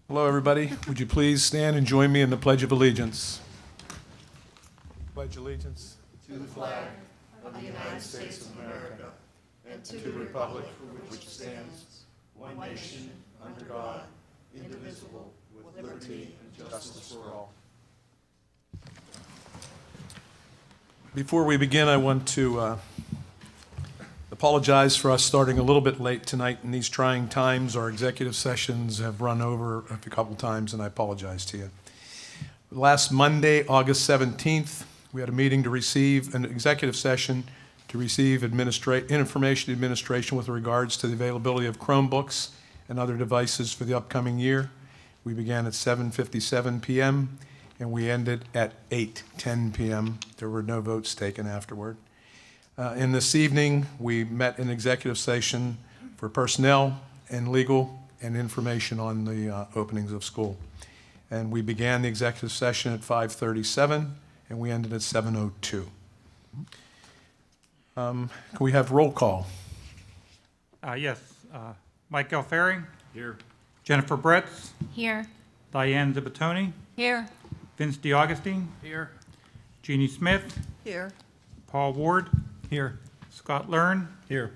Hello, everybody. Would you please stand and join me in the Pledge of Allegiance? Pledge allegiance to the flag of the United States of America and to the republic for which it stands, one nation, under God, indivisible, with liberty and justice for all. Before we begin, I want to apologize for us starting a little bit late tonight in these trying times. Our executive sessions have run over a couple times, and I apologize to you. Last Monday, August 17th, we had a meeting to receive an executive session to receive information administration with regards to the availability of Chromebooks and other devices for the upcoming year. We began at 7:57 p.m. and we ended at 8:10 p.m. There were no votes taken afterward. And this evening, we met in executive session for personnel and legal and information on the openings of school. And we began the executive session at 5:37, and we ended at 7:02. Can we have roll call? Yes. Mike Alferi. Here. Jennifer Bretz. Here. Diane Zibatoni. Here. Vince DiAugustine. Here. Jeannie Smith. Here. Paul Ward. Here. Scott Learn. Here.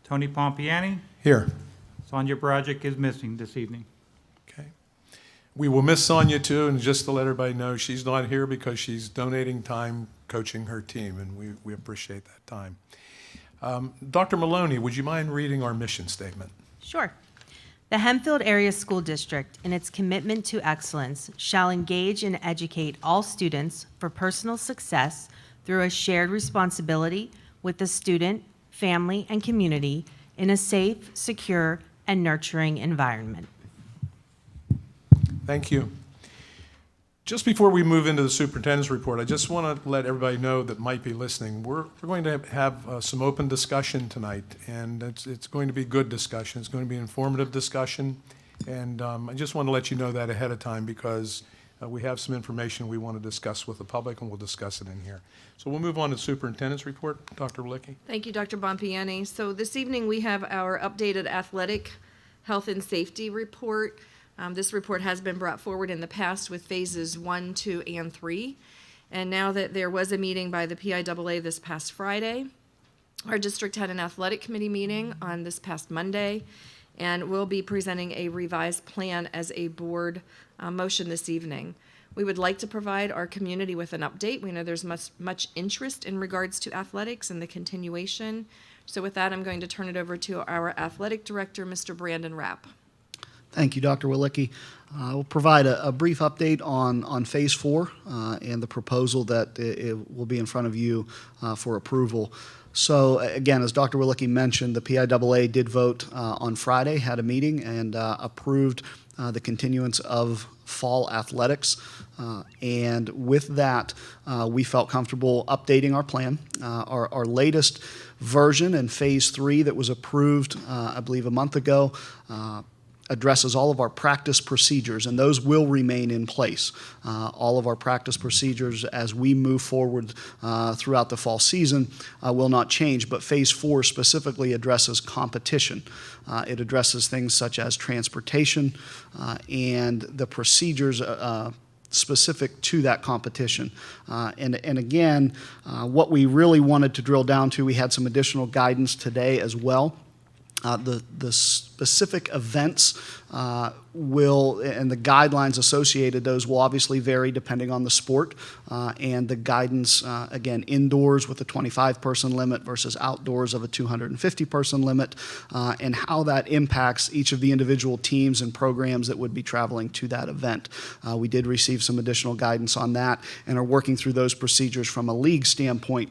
Tony Pompiani. Here. Sonia Brajic is missing this evening. Okay. We will miss Sonia too, and just to let everybody know, she's not here because she's donating time coaching her team, and we appreciate that time. Dr. Maloney, would you mind reading our mission statement? Sure. The Hempfield Area School District, in its commitment to excellence, shall engage and educate all students for personal success through a shared responsibility with the student, family, and community in a safe, secure, and nurturing environment. Thank you. Just before we move into the superintendent's report, I just want to let everybody know that might be listening. We're going to have some open discussion tonight, and it's going to be good discussion. It's going to be informative discussion, and I just want to let you know that ahead of time because we have some information we want to discuss with the public, and we'll discuss it in here. So we'll move on to the superintendent's report. Dr. Walicki. Thank you, Dr. Bompiani. So this evening we have our updated athletic health and safety report. This report has been brought forward in the past with phases 1, 2, and 3. And now that there was a meeting by the PIAA this past Friday, our district had an athletic committee meeting on this past Monday, and we'll be presenting a revised plan as a board motion this evening. We would like to provide our community with an update. We know there's much interest in regards to athletics and the continuation. So with that, I'm going to turn it over to our athletic director, Mr. Brandon Rapp. Thank you, Dr. Walicki. We'll provide a brief update on Phase 4 and the proposal that it will be in front of you for approval. So again, as Dr. Walicki mentioned, the PIAA did vote on Friday, had a meeting, and approved the continuance of fall athletics. And with that, we felt comfortable updating our plan. Our latest version in Phase 3 that was approved, I believe, a month ago, addresses all of our practice procedures, and those will remain in place. All of our practice procedures as we move forward throughout the fall season will not change, but Phase 4 specifically addresses competition. It addresses things such as transportation and the procedures specific to that competition. And again, what we really wanted to drill down to, we had some additional guidance today as well. The specific events will, and the guidelines associated, those will obviously vary depending on the sport, and the guidance, again, indoors with a 25-person limit versus outdoors of a 250-person limit, and how that impacts each of the individual teams and programs that would be traveling to that event. We did receive some additional guidance on that and are working through those procedures from a league standpoint.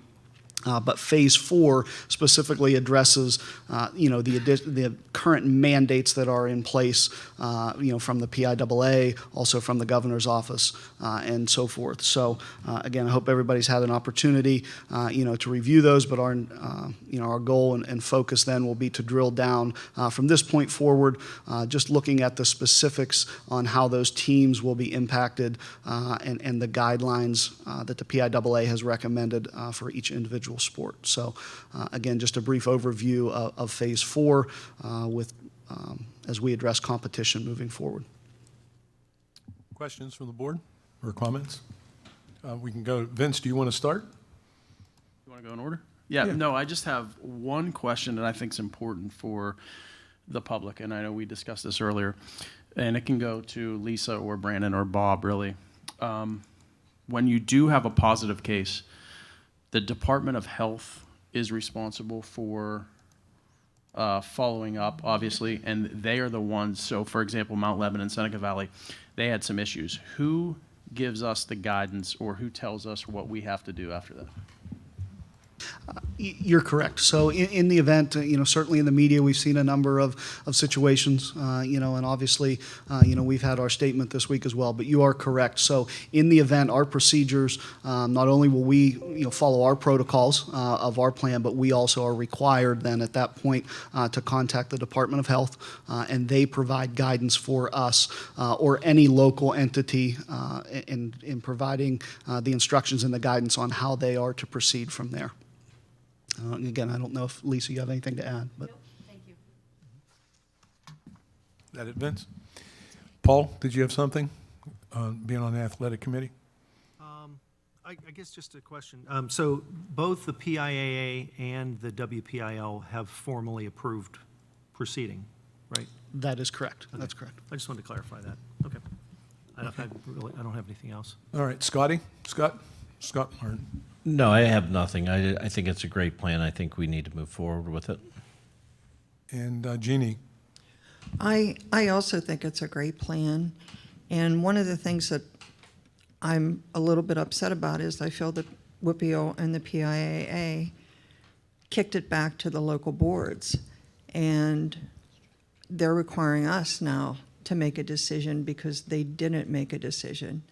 But Phase 4 specifically addresses, the current mandates that are in place, from the PIAA, also from the governor's office, and so forth. So, again, I hope everybody's had an opportunity, to review those. But our goal and focus then will be to drill down from this point forward, just looking at the specifics on how those teams will be impacted, and the guidelines that the PIAA has recommended for each individual sport. So again, just a brief overview of Phase 4 as we address competition moving forward. Questions from the board or comments? We can go, Vince, do you want to start? You want to go in order? Yeah, Yeah. no, I just have one question that I think is important for the public, and I know we discussed this earlier, and it can go to Lisa or Brandon or Bob, really. When you do have a positive case, the Department of Health is responsible for following up, obviously, and they are the ones, so for example, Mount Lebanon, Seneca Valley, they had some issues. Who gives us the guidance or who tells us what we have to do after that? You're correct. So in the event, certainly in the media, we've seen a number of situations, and obviously, we've had our statement this week as well, but you are correct. So in the event, our procedures, not only will we, follow our protocols of our plan, but we also are required then at that point to contact the Department of Health, and they provide guidance for us or any local entity in providing the instructions and the guidance on how they are to proceed from there. Again, I don't know if, Lisa, you have anything to add, but. Thank you. That it, Vince? Paul, did you have something, being on the athletic committee? I guess just a question. So both the PIAA and the WPIL have formally approved proceeding, right? That is correct. That's correct. I just wanted to clarify that. Okay. I don't have anything else. All right, Scott Martin. No, I have nothing. I think it's a great plan. I think we need to move forward with it. And Jeannie. I also think it's a great plan. And one of the things that I'm a little bit upset about is I feel that WPIAL and the PIAA kicked it back to the local boards. And they're requiring us now to make a decision because they didn't make a decision.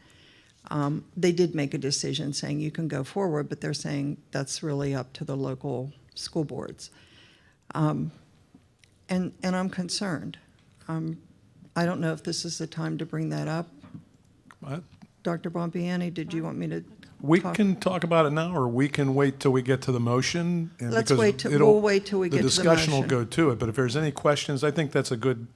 They did make a decision saying you can go forward, but they're saying that's really up to the local school boards. And I'm concerned. I don't know if this is the time to bring that up. What? Dr. Bompiani, did you want me to We talk? can talk about it now, or we can wait till we get to the motion. And Let's because wait till- it'll- we'll wait till we get to the discussion will motion. go to it, but if there's any questions, I think that's a good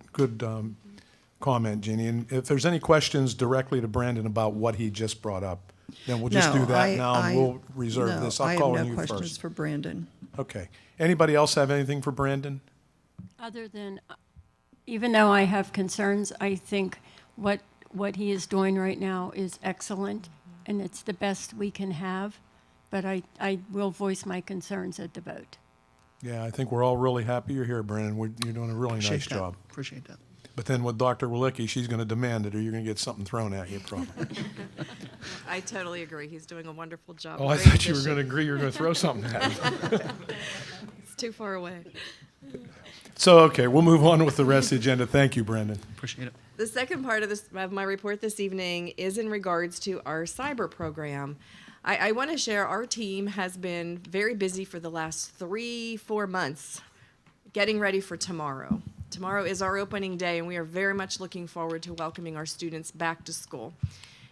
comment, Jeannie. And if there's any questions directly to Brandon about what he just brought up, then we'll just do that now, and we'll reserve this. I'll call on you I have no questions first. for Brandon. Okay. Anybody else have anything for Brandon? Other than, even though I have concerns, I think what he is doing right now is excellent, and it's the best we can have, but I will voice my concerns at the vote. Yeah, I think we're all really happy you're here, Brandon. You're doing a really nice Appreciate that. job. Appreciate that. But then with Dr. Walicki, she's going to demand it, or you're going to get something thrown at you, probably. I totally agree. He's doing a wonderful job. Oh, I Great thought you were addition. going to agree you were going to throw something at me. It's too far away. So, okay, we'll move on with the rest of the agenda. Thank you, Brandon. Appreciate it. The second part of my report this evening is in regards to our cyber program. I want to share our team has been very busy for the last 3-4 months getting ready for tomorrow. Tomorrow is our opening day, and we are very much looking forward to welcoming our students back to school.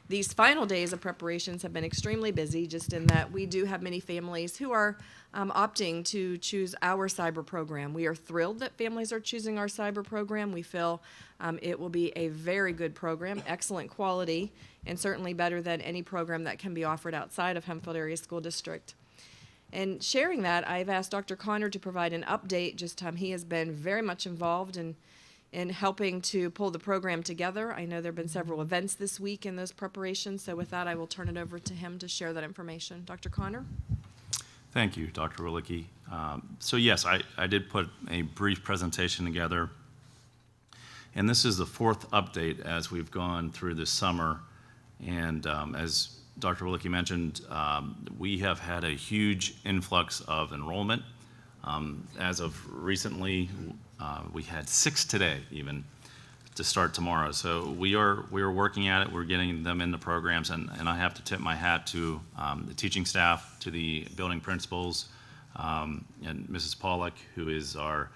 These final days of preparations have been extremely busy, just in that we do have many families who are opting to choose our cyber program. We are thrilled that families are choosing our cyber program. We feel it will be a very good program, excellent quality, and certainly better than any program that can be offered outside of Hempfield Area School District. And sharing that, I've asked Dr. Connor to provide an update. He has been very much involved in helping to pull the program together. I know there have been several events this week in those preparations, so with that, I will turn it over to him to share that information. Dr. Connor? Thank you, Dr. Walicki. So yes, I did put a brief presentation together, and this is the fourth update as we've gone through this summer. And as Dr. Walicki mentioned, we have had a huge influx of enrollment. As of recently, we had 6 today even to start tomorrow. So we are working at it. We're getting them into programs, and I have to tip my hat to the teaching staff, to the building principals, and Mrs. Pollock, who is our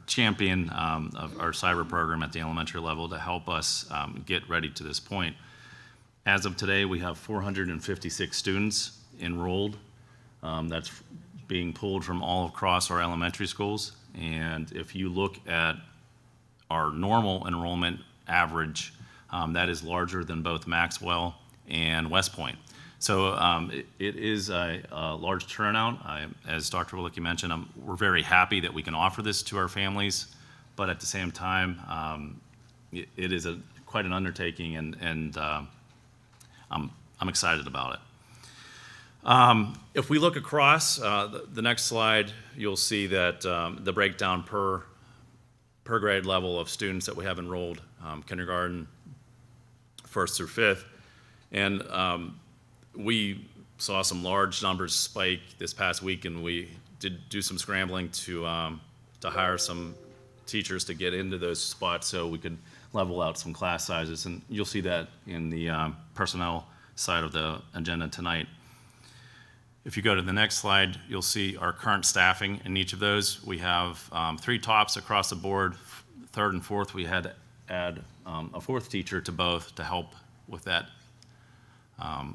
champion of our cyber program at the elementary level to help us get ready to this point. As of today, we have 456 students enrolled. That's being pulled from all across our elementary schools. And if you look at our normal enrollment average, That is larger than both Maxwell and West Point. So it is a large turnout. As Dr. Willicke mentioned, we're very happy that we can offer this to our families, but at the same time, it is quite an undertaking, and I'm excited about it. If we look across the next slide, you'll see that the breakdown per grade level of students that we have enrolled, kindergarten, first through fifth, and we saw some large numbers spike this past week, and we did do some scrambling to hire some teachers to get into those spots so we could level out some class sizes, and you'll see that in the personnel side of the agenda tonight. If you go to the next slide, you'll see our current staffing in each of those. We have 3 tops across the board. Third and fourth, we had to add a 4th teacher to both to help with that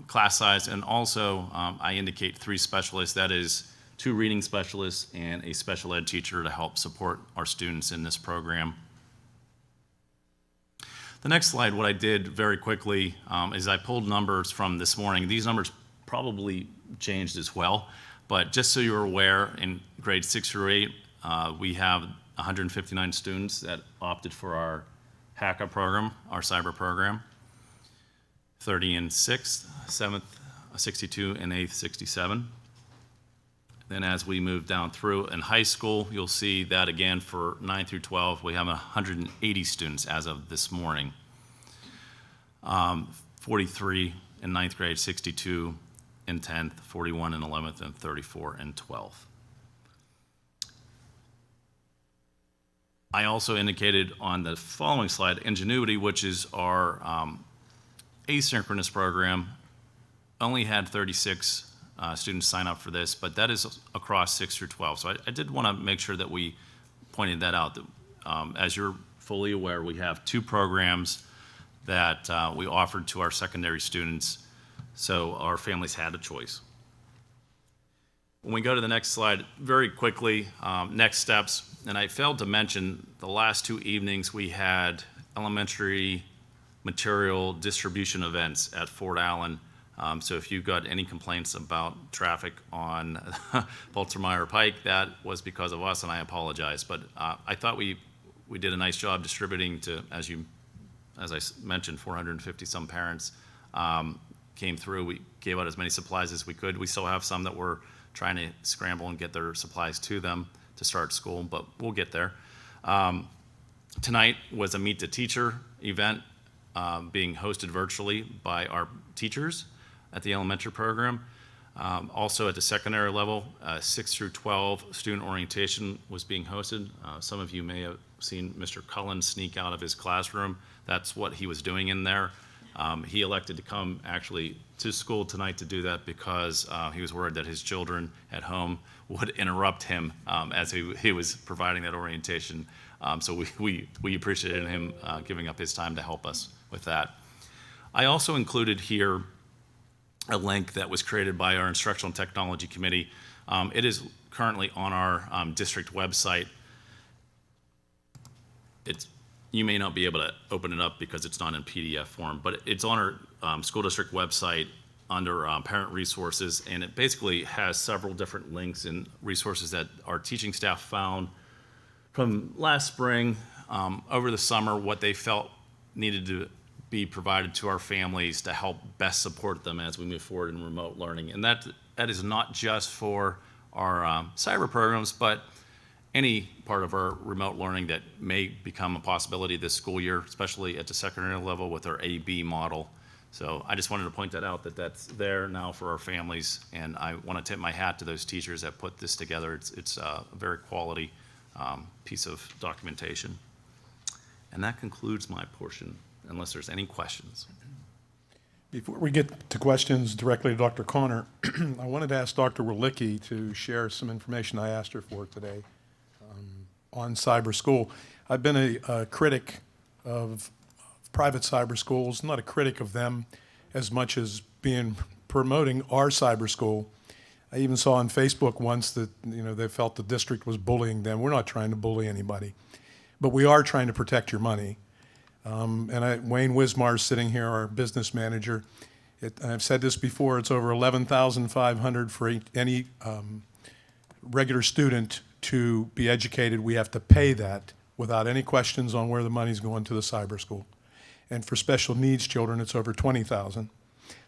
class size. And also, I indicate 3 specialists. That is 2 reading specialists and a special ed teacher to help support our students in this program. The next slide, what I did very quickly is I pulled numbers from this morning. These numbers probably changed as well, but just so you're aware, in grades 6 through 8, we have 159 students that opted for our HACA program, our cyber program. 30 in 6th, 7th, 62, and 8th, 67. Then as we move down through in high school, you'll see that again for 9 through 12, we have 180 students as of this morning. 43 in 9th grade, 62 in 10th, 41 in 11th, and 34 in 12th. I also indicated on the following slide, Ingenuity, which is our asynchronous program, only had 36 students sign up for this, but that is across 6 through 12. So I did want to make sure that we pointed that out. That, as you're fully aware, we have 2 programs that we offered to our secondary students, so our families had a choice. When we go to the next slide, very quickly, next steps, and I failed to mention the last 2 evenings we had elementary material distribution events at Fort Allen. So if you've got any complaints about traffic on Baltimore Pike, that was because of us, and I apologize. But I thought we did a nice job distributing to, as I mentioned, 450 some parents came through. We gave out as many supplies as we could. We still have some that we're trying to scramble and get their supplies to them to start school, but we'll get there. Tonight was a Meet the Teacher event being hosted virtually by our teachers at the elementary program. Also at the secondary level, 6 through 12 student orientation was being hosted. Some of you may have seen Mr. Cullen sneak out of his classroom. That's what he was doing in there. He elected to come actually to school tonight to do that because he was worried that his children at home would interrupt him as he was providing that orientation. So we appreciated him giving up his time to help us with that. I also included here a link that was created by our Instructional Technology Committee. It is currently on our district website. You may not be able to open it up because it's not in PDF form, but it's on our school district website under parent resources, and it basically has several different links and resources that our teaching staff found from last spring, over the summer, what they felt needed to be provided to our families to help best support them as we move forward in remote learning. And that is not just for our cyber programs, but any part of our remote learning that may become a possibility this school year, especially at the secondary level with our AB model. So I just wanted to point that out, that that's there now for our families, and I want to tip my hat to those teachers that put this together. It's a very quality piece of documentation. And that concludes my portion, unless there's any questions. Before we get to questions directly to Dr. Connor, I wanted to ask Dr. Willicke to share some information I asked her for today on cyber school. I've been a critic of private cyber schools, not a critic of them as much as promoting our cyber school. I even saw on Facebook once that they felt the district was bullying them. We're not trying to bully anybody, but we are trying to protect your money. Wayne Wismar's sitting here, our business manager. I've said this before, it's over $11,500 for any regular student to be educated. We have to pay that without any questions on where the money's going to the cyber school. And for special needs children, it's over $20,000.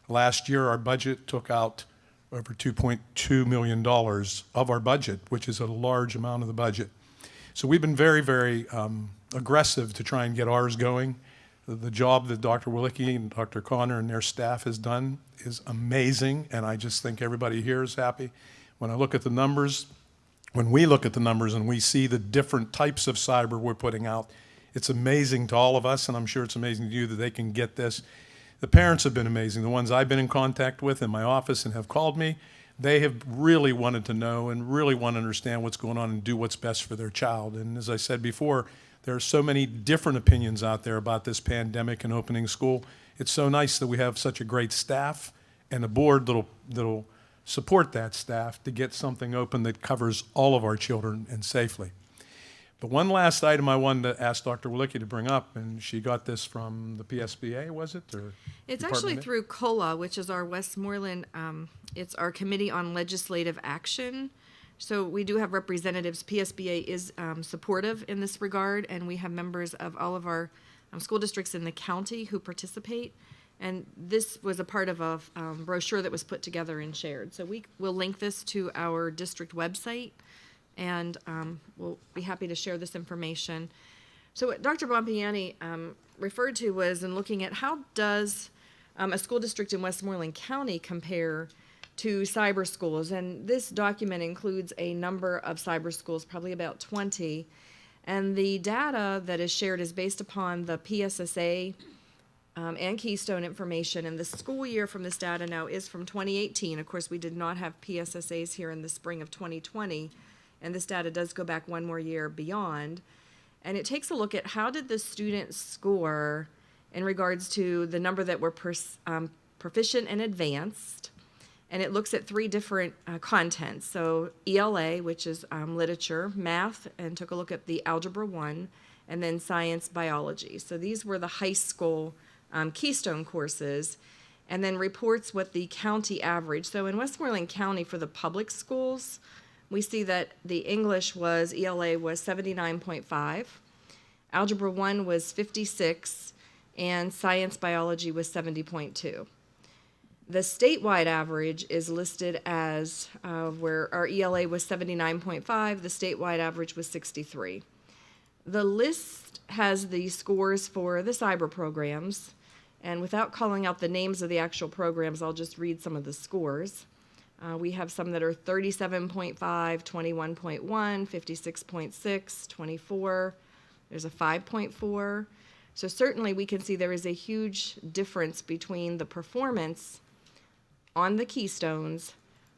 Last year, our budget took out over $2.2 million of our budget, which is a large amount of the budget. So we've been very, very aggressive to try and get ours going. The job that Dr. Willicke and Dr. Connor and their staff has done is amazing, and I just think everybody here is happy. When I look at the numbers, when we look at the numbers and we see the different types of cyber we're putting out, it's amazing to all of us, and I'm sure it's amazing to you that they can get this. The parents have been amazing. The ones I've been in contact with in my office and have called me, they have really wanted to know and really want to understand what's going on and do what's best for their child. And as I said before, there are so many different opinions out there about this pandemic and opening school. It's so nice that we have such a great staff and a board that'll support that staff to get something open that covers all of our children and safely. But one last item I wanted to ask Dr. Willicke to bring up, and she got this from the PSBA, was it? Or It's Department actually of- through COLA, which is our Westmoreland, it's our Committee on Legislative Action. So we do have representatives. PSBA is supportive in this regard, and we have members of all of our school districts in the county who participate. And this was a part of a brochure that was put together and shared. So we will link this to our district website, and we'll be happy to share this information. So what Dr. Bompiani referred to was in looking at how does a school district in Westmoreland County compare to cyber schools. And this document includes a number of cyber schools, probably about 20. And the data that is shared is based upon the PSSA and Keystone information. And the school year from this data now is from 2018. Of course, we did not have PSSAs here in the spring of 2020. And this data does go back one more year beyond. And it takes a look at how did the students score in regards to the number that were proficient and advanced. And it looks at three different contents. So ELA, which is literature, math, and took a look at the Algebra 1, and then science, biology. So these were the high school Keystone courses, and then reports what the county average. So in Westmoreland County for the public schools, we see that the English was, ELA was 79.5, Algebra 1 was 56, and science, biology was 70.2. The statewide average is listed as where our ELA was 79.5, the statewide average was 63. The list has the scores for the cyber programs, and without calling out the names of the actual programs, I'll just read some of the scores. We have some that are 37.5, 21.1, 56.6, 24. There's a 5.4. So certainly we can see there is a huge difference between the performance on the Keystones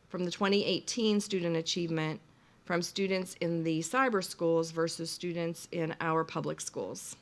from the 2018 student achievement from students in the cyber schools versus students in our public schools.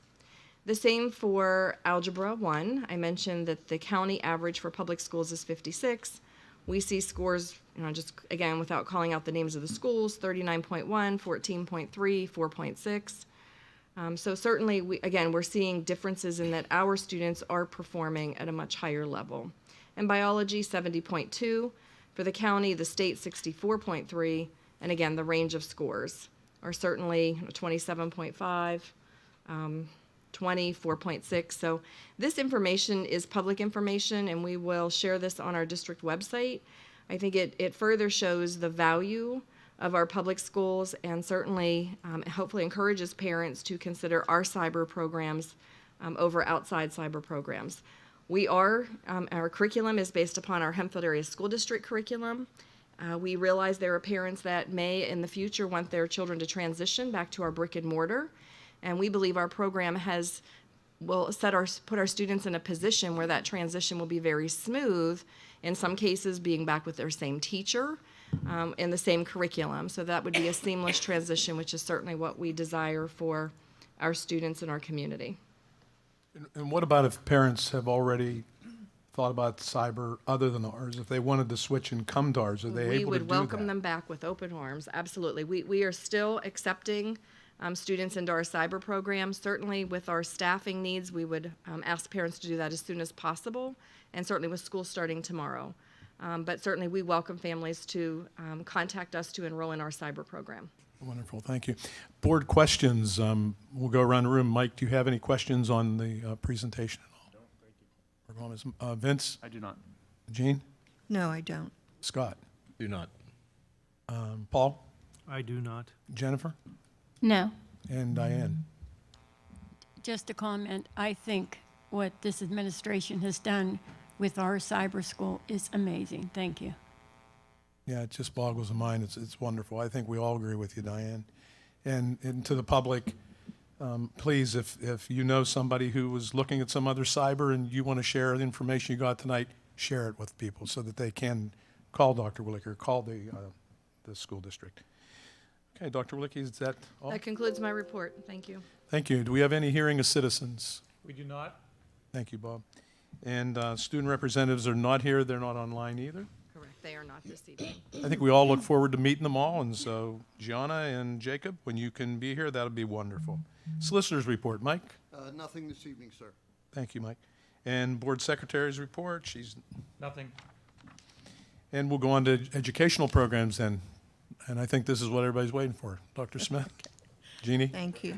The same for Algebra 1. I mentioned that the county average for public schools is 56. We see scores, just again, without calling out the names of the schools, 39.1, 14.3, 4.6. So certainly, we're seeing differences in that our students are performing at a much higher level. And biology, 70.2. For the county, the state, 64.3. And again, the range of scores are certainly 27.5, 20, 4.6. So this information is public information, and we will share this on our district website. I think it further shows the value of our public schools, and certainly hopefully encourages parents to consider our cyber programs over outside cyber programs. Our curriculum is based upon our Hempfield Area School District curriculum. We realize there are parents that may in the future want their children to transition back to our brick and mortar, and we believe our program will put our students in a position where that transition will be very smooth, in some cases being back with their same teacher in the same curriculum. So that would be a seamless transition, which is certainly what we desire for our students in our community. And what about if parents have already thought about cyber other than ours? If they wanted to switch and come to ours, are they able to do that? We would welcome them back with open arms, absolutely. We are still accepting students into our cyber program. Certainly with our staffing needs, we would ask parents to do that as soon as possible, and certainly with school starting tomorrow. But certainly we welcome families to contact us to enroll in our cyber program. Wonderful, thank you. Board questions, we'll go around the room. Mike, do you have any questions on the presentation at all? No, thank you. Vince? I do not. Jean? No, I don't. Scott? Do not. Paul? I do not. Jennifer? No. And Diane? Just a comment. I think what this administration has done with our cyber school is amazing. Thank you. Yeah, it just boggles the mind. It's wonderful. I think we all agree with you, Diane. And to the public, please, if you know somebody who was looking at some other cyber and you want to share the information you got tonight, share it with people so that they can call Dr. Willicke, call the school district. Okay, Dr. Willicke, is that all? That concludes my report. Thank you. Thank you. Do we have any hearing of citizens? We do not. Thank you, Bob. And student representatives are not here. They're not online either. Correct. They are not this evening. I think we all look forward to meeting them all, and so Gianna and Jacob, when you can be here, that'll be wonderful. Solicitor's report, Mike? Nothing this evening, sir. Thank you, Mike. And Board Secretary's report, Nothing. and we'll go on to educational programs then. And I think this is what everybody's waiting for. Dr. Smith? Jeannie? Thank you.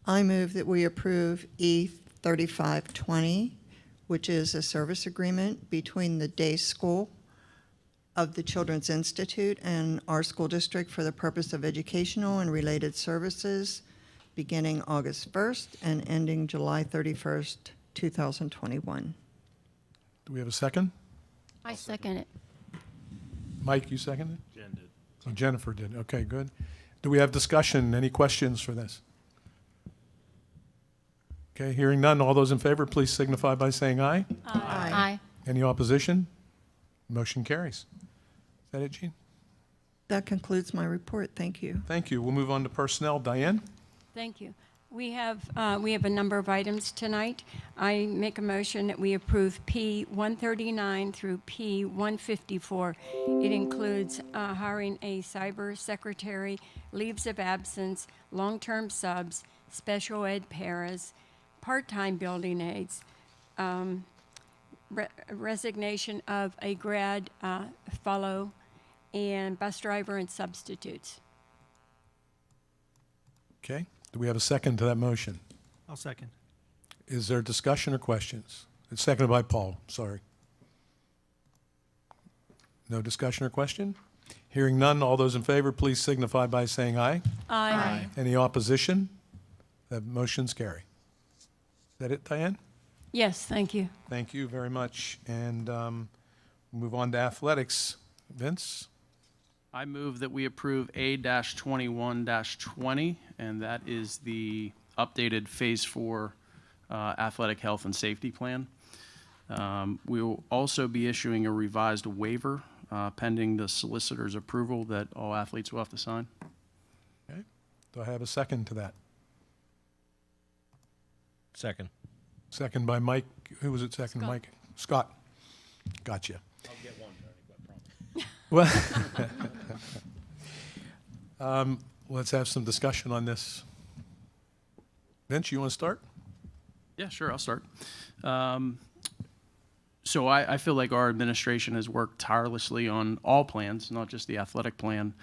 I move that we approve E3520, which is a service agreement between the day school of the Children's Institute and our school district for the purpose of educational and related services beginning August 1st and ending July 31st, 2021. Do we have a second? I second it. Mike, you seconded? Jen did. Oh, Jennifer did. Okay, good. Do we have discussion? Any questions for this? Okay, hearing none. All those in favor, please signify by saying aye. Aye. Any opposition? Motion carries. Is that it, Jean? That concludes my report. Thank you. Thank you. We'll move on to personnel. Diane? Thank you. We have a number of items tonight. I make a motion that we approve P-139 through P-154. It includes hiring a cyber secretary, leaves of absence, long-term subs, special ed paras, part-time building aides, resignation of a grad fellow, and bus driver and substitutes. Okay. Do we have a second to that motion? I'll second. Is there discussion or questions? It's seconded by Paul. Sorry. No discussion or question? Hearing none. All those in favor, please signify by saying aye. Aye. Any opposition? The motions carry. Is that it, Diane? Yes, thank you. Thank you very much. And we'll move on to athletics. Vince? I move that we approve A-21-20, and that is the updated Phase 4 athletic health and safety plan. We will also be issuing a revised waiver pending the solicitor's approval that all athletes will have to sign. Okay. Do I have a second to that? Second. Second by Mike. Who was it second? Scott. Mike? Scott. Gotcha. I'll get one, Well, let's have some discussion on this. Vince, you want to start? Yeah, sure, I'll start. So I feel like our administration has worked tirelessly on all plans, not just the athletic plan.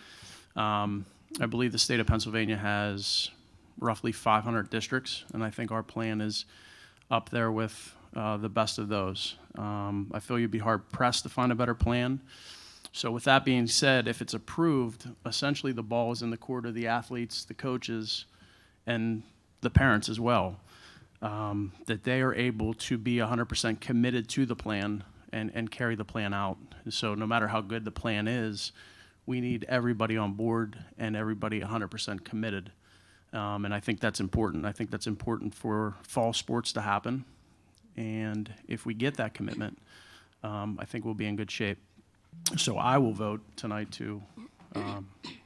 I believe the state of Pennsylvania has roughly 500 districts, and I think our plan is up there with the best of those. I feel you'd be hard-pressed to find a better plan. So with that being said, if it's approved, essentially the ball is in the court of the athletes, the coaches, and the parents as well, that they are able to be 100% committed to the plan and carry the plan out. So no matter how good the plan is, we need everybody on board and everybody 100% committed. And I think that's important. I think that's important for fall sports to happen. And if we get that commitment, I think we'll be in good shape. So I will vote tonight to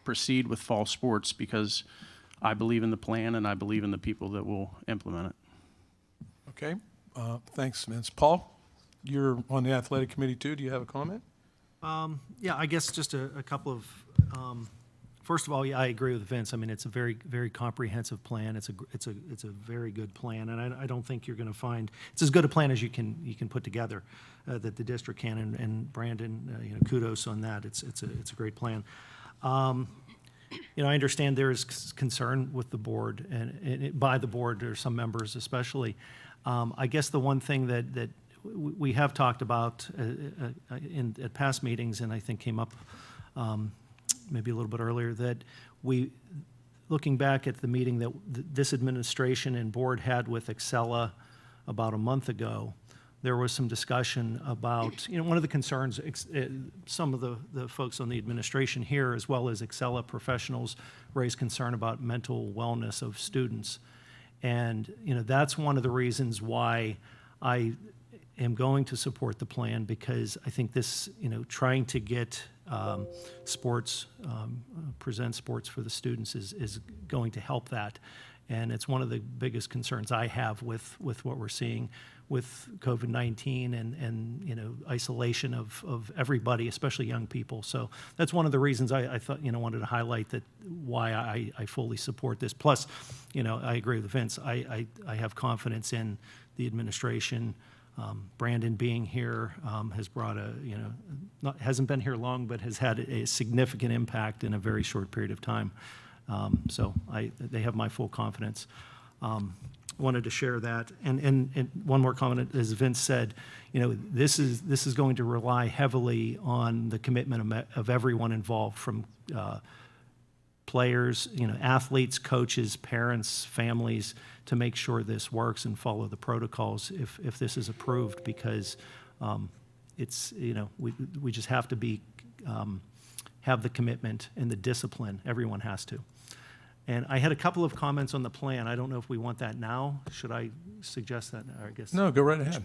proceed with fall sports because I believe in the plan and I believe in the people that will implement it. Okay. Thanks, Vince. Paul, you're on the athletic committee too. Do you have a comment? Yeah, I guess just a couple of First of all, yeah, I agree with Vince. I mean, it's a very, very comprehensive plan. It's a very good plan, and I don't think you're going to find it's as good a plan as you can put together that the district can. And Brandon, kudos on that. It's a great plan. I understand there is concern with the board and by the board or some members especially. I guess the one thing that we have talked about at past meetings, and I think came up maybe a little bit earlier, that looking back at the meeting that this administration and board had with Excella about a month ago, there was some discussion about, one of the concerns, some of the folks on the administration here, as well as Excella professionals, raised concern about mental wellness of students. And, that's one of the reasons why I am going to support the plan, because I think this, trying to get sports, present sports for the students is going to help that. And it's one of the biggest concerns I have with what we're seeing with COVID-19 and isolation of everybody, especially young people. So that's one of the reasons I thought, wanted to highlight that why I fully support this. Plus, I agree with Vince. I have confidence in the administration. Brandon being here has brought hasn't been here long, but has had a significant impact in a very short period of time. So they have my full confidence. Wanted to share that. And one more comment, as Vince said, this is going to rely heavily on the commitment of everyone involved, from players, athletes, coaches, parents, families, to make sure this works and follow the protocols if this is approved, because it's, we just have to have the commitment and the discipline. Everyone has to. And I had a couple of comments on the plan. I don't know if we want that now. Should I suggest that? I guess. No, go right ahead.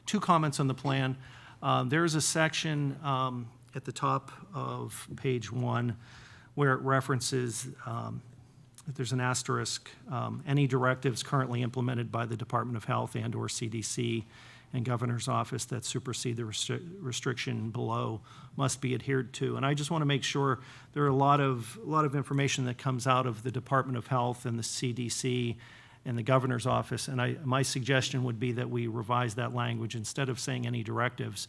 Two comments on the plan. There's a section at the top of page 1 where it references, there's an asterisk, any directives currently implemented by the Department of Health and/or CDC and Governor's Office that supersede the restriction below must be adhered to. And I just want to make sure, there are a lot of information that comes out of the Department of Health and the CDC and the Governor's Office, and my suggestion would be that we revise that language, instead of saying any directives,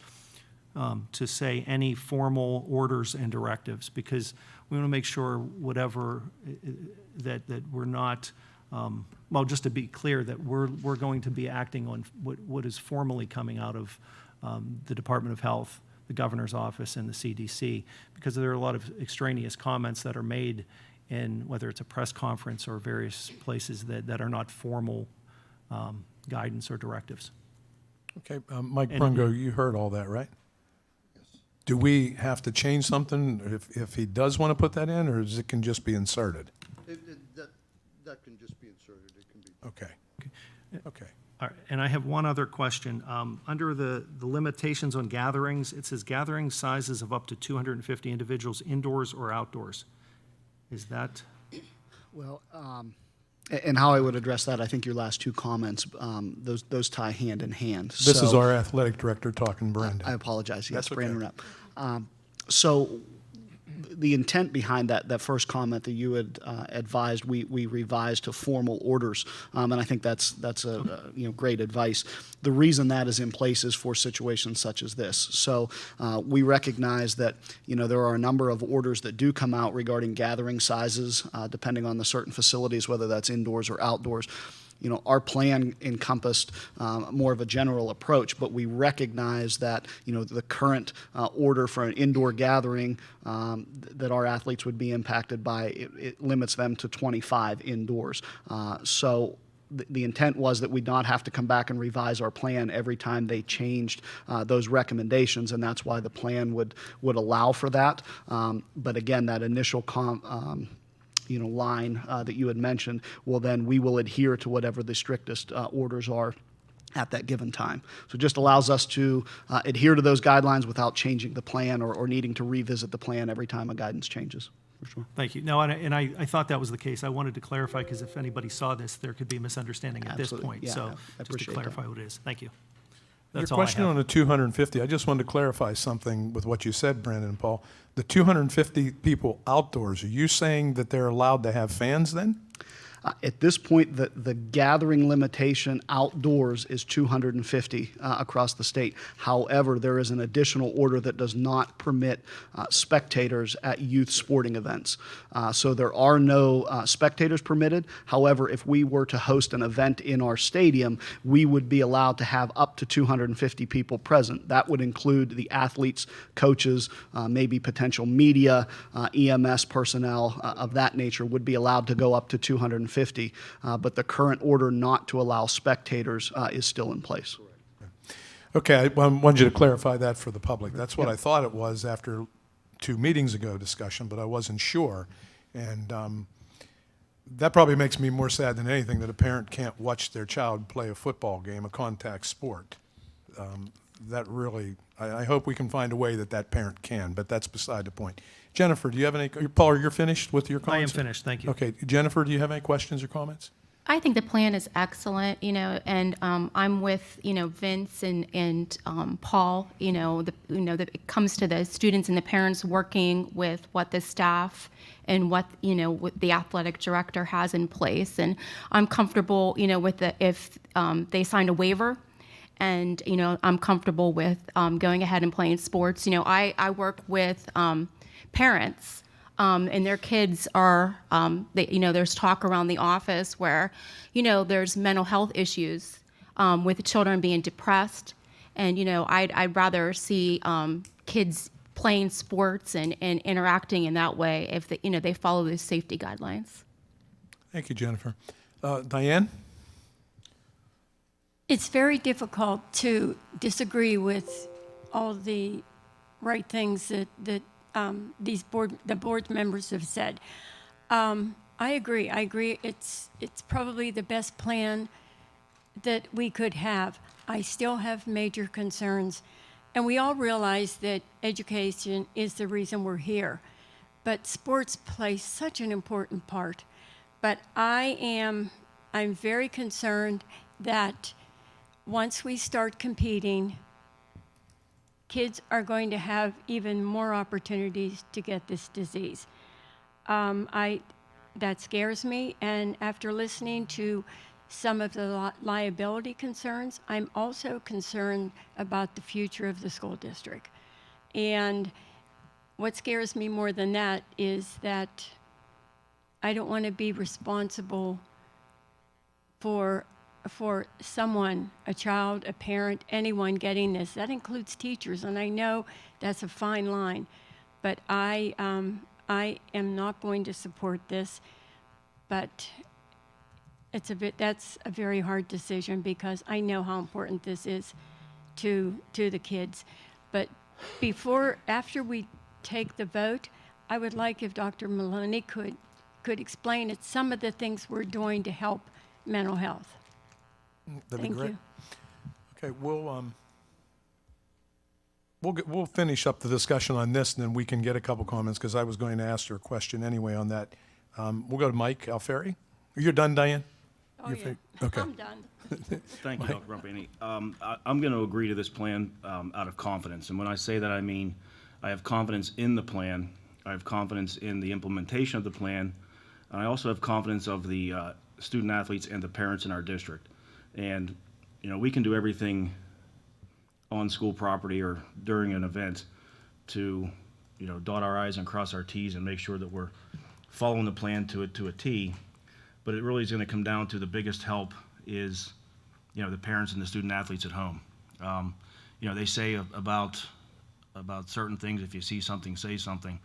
to say any formal orders and directives, because we want to make sure whatever that we're not. Well, just to be clear, that we're going to be acting on what is formally coming out of the Department of Health, the Governor's Office, and the CDC, because there are a lot of extraneous comments that are made in whether it's a press conference or various places that are not formal guidance or directives. Okay, Mike Prungo, you heard all that, right? Yes. Do we have to change something if he does want to put that in, or is it can just be inserted? That can just be inserted. It can be. Okay. All right, and I have one other question. Under the limitations on gatherings, it says gathering sizes of up to 250 individuals, indoors or outdoors. Is that? Well, and how I would address that, I think your last two comments, those tie hand in hand. This is our athletic director talking, Brandon. I apologize. Yes, That's okay. Brandon Rapp. So the intent behind that first comment that you had advised, we revised to formal orders, and I think that's a great advice. The reason that is in place is for situations such as this. So we recognize that there are a number of orders that do come out regarding gathering sizes, depending on the certain facilities, whether that's indoors or outdoors. Our plan encompassed more of a general approach, but we recognize that, the current order for an indoor gathering that our athletes would be impacted by, it limits them to 25 indoors. So the intent was that we'd not have to come back and revise our plan every time they changed those recommendations, and that's why the plan would allow for that. But again, that initial line that you had mentioned, well, then we will adhere to whatever the strictest orders are at that given time. So it just allows us to adhere to those guidelines without changing the plan or needing to revisit the plan every time a guidance changes, for sure. Thank you. No, and I thought that was the case. I wanted to clarify, because if anybody saw this, there could be a misunderstanding at this Absolutely. point. Yeah, So I just to appreciate clarify that. what it is. Thank you. Your That's all I question have. on the 250, I just wanted to clarify something with what you said, Brandon and Paul. The 250 people outdoors, are you saying that they're allowed to have fans then? At this point, the gathering limitation outdoors is 250 across the state. However, there is an additional order that does not permit spectators at youth sporting events. So there are no spectators permitted. However, if we were to host an event in our stadium, we would be allowed to have up to 250 people present. That would include the athletes, coaches, maybe potential media, EMS personnel of that nature would be allowed to go up to 250. But the current order not to allow spectators is still in place. Okay, I wanted you to clarify that for the public. That's what I thought it was after 2 meetings ago discussion, but I wasn't sure. And that probably makes me more sad than anything that a parent can't watch their child play a football game, a contact sport. That really, I hope we can find a way that that parent can, but that's beside the point. Jennifer, do you have any, Paul, you're finished with your I am comments? finished, thank you. Okay, Jennifer, do you have any questions or comments? I think the plan is excellent, and I'm with, Vince and Paul, that it comes to the students and the parents working with what the staff and what, what the athletic director has in place. And I'm comfortable, with if they signed a waiver. And, I'm comfortable with going ahead and playing sports. I work with parents, and their kids are, there's talk around the office where, there's mental health issues with children being depressed. And, I'd rather see kids playing sports and interacting in that way if they follow those safety guidelines. Thank you, Jennifer. Diane? It's very difficult to disagree with all the right things that the board members have said. I agree. It's probably the best plan that we could have. I still have major concerns, and we all realize that education is the reason we're here. But sports play such an important part. But I'm very concerned that once we start competing, kids are going to have even more opportunities to get this disease. That scares me, and after listening to some of the liability concerns, I'm also concerned about the future of the school district. And what scares me more than that is that I don't want to be responsible for someone, a child, a parent, anyone getting this. That includes teachers, and I know that's a fine line, but I am not going to support this. But that's a very hard decision because I know how important this is to the kids. But after we take the vote, I would like if Dr. Maloney could explain some of the things we're doing to help mental health. That'd be Thank great. you. Okay, we'll finish up the discussion on this, and then we can get a couple comments, because I was going to ask her a question anyway on that. We'll go to Mike Alfieri. You're done, Diane? Oh, You're yeah. Okay. I'm done. Thank you, Dr. Rumpany. I'm going to agree to this plan out of confidence. And when I say that, I mean I have confidence in the plan. I have confidence in the implementation of the plan. And I also have confidence of the student athletes and the parents in our district. And, we can do everything on school property or during an event to, dot our I's and cross our T's and make sure that we're following the plan to a T. But it really is going to come down to the biggest help is, the parents and the student athletes at home. They say about certain things, if you see something, say something.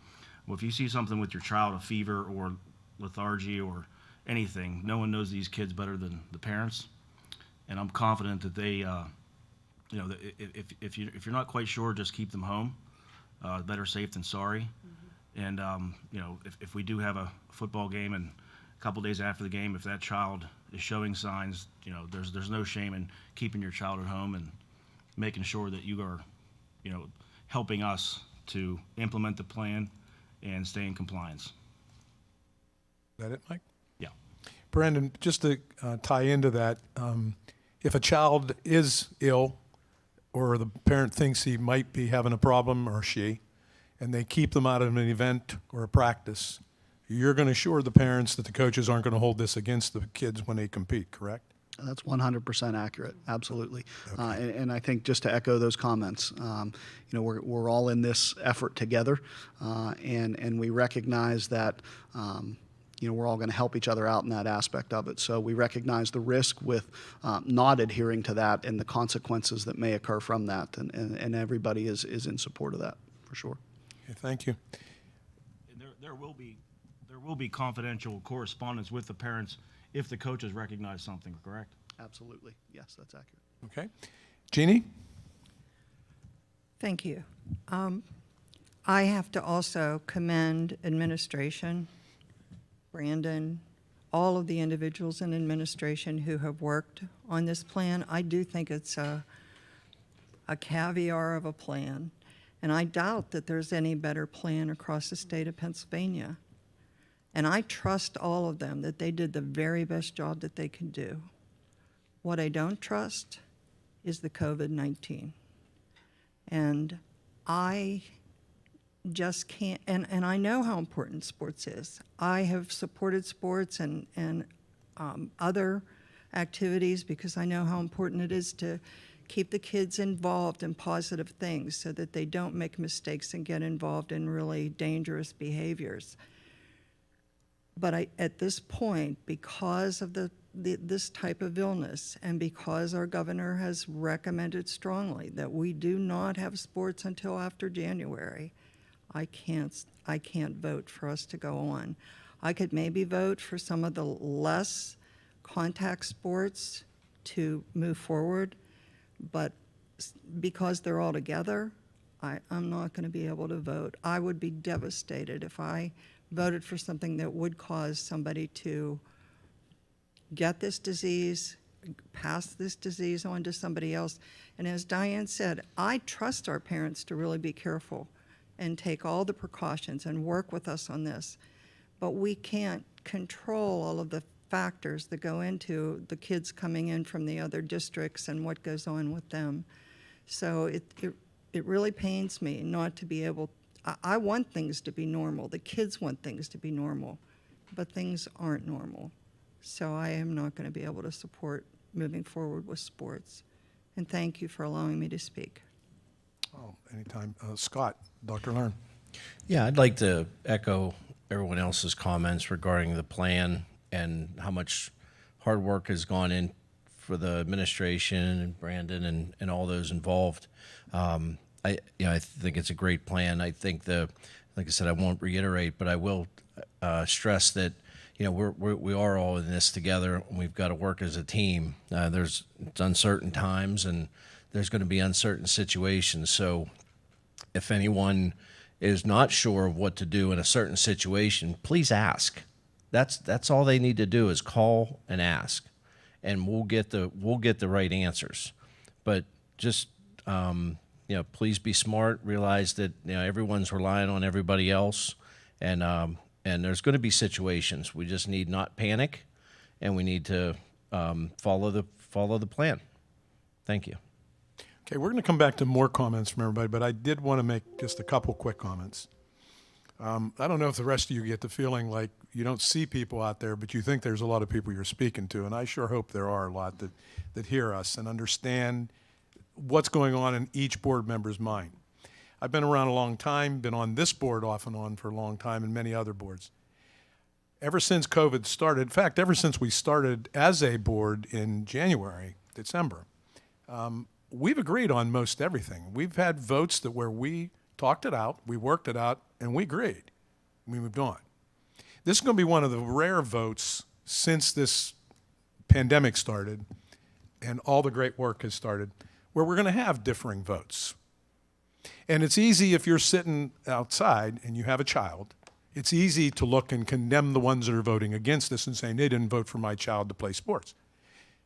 Well, if you see something with your child, a fever or lethargy or anything, no one knows these kids better than the parents. And I'm confident that they, if you're not quite sure, just keep them home. Better safe than sorry. Mm-hmm. And, if we do have a football game and a couple days after the game, if that child is showing signs, there's no shame in keeping your child at home and making sure that you are, helping us to implement the plan and stay in compliance. Is that it, Mike? Yeah. Brandon, just to tie into that, if a child is ill or the parent thinks he might be having a problem, or she, and they keep them out of an event or a practice, you're going to assure the parents that the coaches aren't going to hold this against the kids when they compete, correct? That's 100% accurate, absolutely. And I think just to echo those comments, we're all in this effort together, and we recognize that, we're all going to help each other out in that aspect of it. So we recognize the risk with not adhering to that and the consequences that may occur from that, and everybody is in support of that, for sure. Okay, thank you. And there will be confidential correspondence with the parents if the coaches recognize something, correct? Absolutely. Yes, that's accurate. Okay. Jeannie? Thank you. I have to also commend administration, Brandon, all of the individuals in administration who have worked on this plan. I do think it's a caviar of a plan, and I doubt that there's any better plan across the state of Pennsylvania. And I trust all of them that they did the very best job that they can do. What I don't trust is the COVID-19. And I just can't, and I know how important sports is. I have supported sports and other activities because I know how important it is to keep the kids involved in positive things so that they don't make mistakes and get involved in really dangerous behaviors. But at this point, because of this type of illness, and because our governor has recommended strongly that we do not have sports until after January, I can't vote for us to go on. I could maybe vote for some of the less contact sports to move forward, but because they're all together, I'm not going to be able to vote. I would be devastated if I voted for something that would cause somebody to get this disease, pass this disease on to somebody else. And as Diane said, I trust our parents to really be careful and take all the precautions and work with us on this. But we can't control all of the factors that go into the kids coming in from the other districts and what goes on with them. So it really pains me not to be able. I want things to be normal. The kids want things to be normal, but things aren't normal. So I am not going to be able to support moving forward with sports. And thank you for allowing me to speak. Oh, anytime. Scott, Dr. Learn. Yeah, I'd like to echo everyone else's comments regarding the plan and how much hard work has gone in for the administration and Brandon and all those involved. I think it's a great plan. I think like I said, I won't reiterate, but I will stress that we are all in this together, and we've got to work as a team. It's uncertain times, and there's going to be uncertain situations. So, if anyone is not sure of what to do in a certain situation, please ask. That's all they need to do is call and ask, and we'll get the right answers. But just please be smart. Realize that everyone's relying on everybody else, and there's going to be situations. We just need not panic, and we need to follow the plan. Thank you. Okay, we're going to come back to more comments from everybody, but I did want to make just a couple quick comments. I don't know if the rest of you get the feeling like you don't see people out there, but you think there's a lot of people you're speaking to, and I sure hope there are a lot that hear us and understand what's going on in each board member's mind. I've been around a long time, been on this board off and on for a long time, and many other boards. Ever since COVID started, in fact, ever since we started as a board in December, we've agreed on most everything. We've had votes where we talked it out, we worked it out, and we agreed. We moved on. This is going to be one of the rare votes since this pandemic started and all the great work has started where we're going to have differing votes. And it's easy if you're sitting outside and you have a child, it's easy to look and condemn the ones that are voting against this and saying they didn't vote for my child to play sports.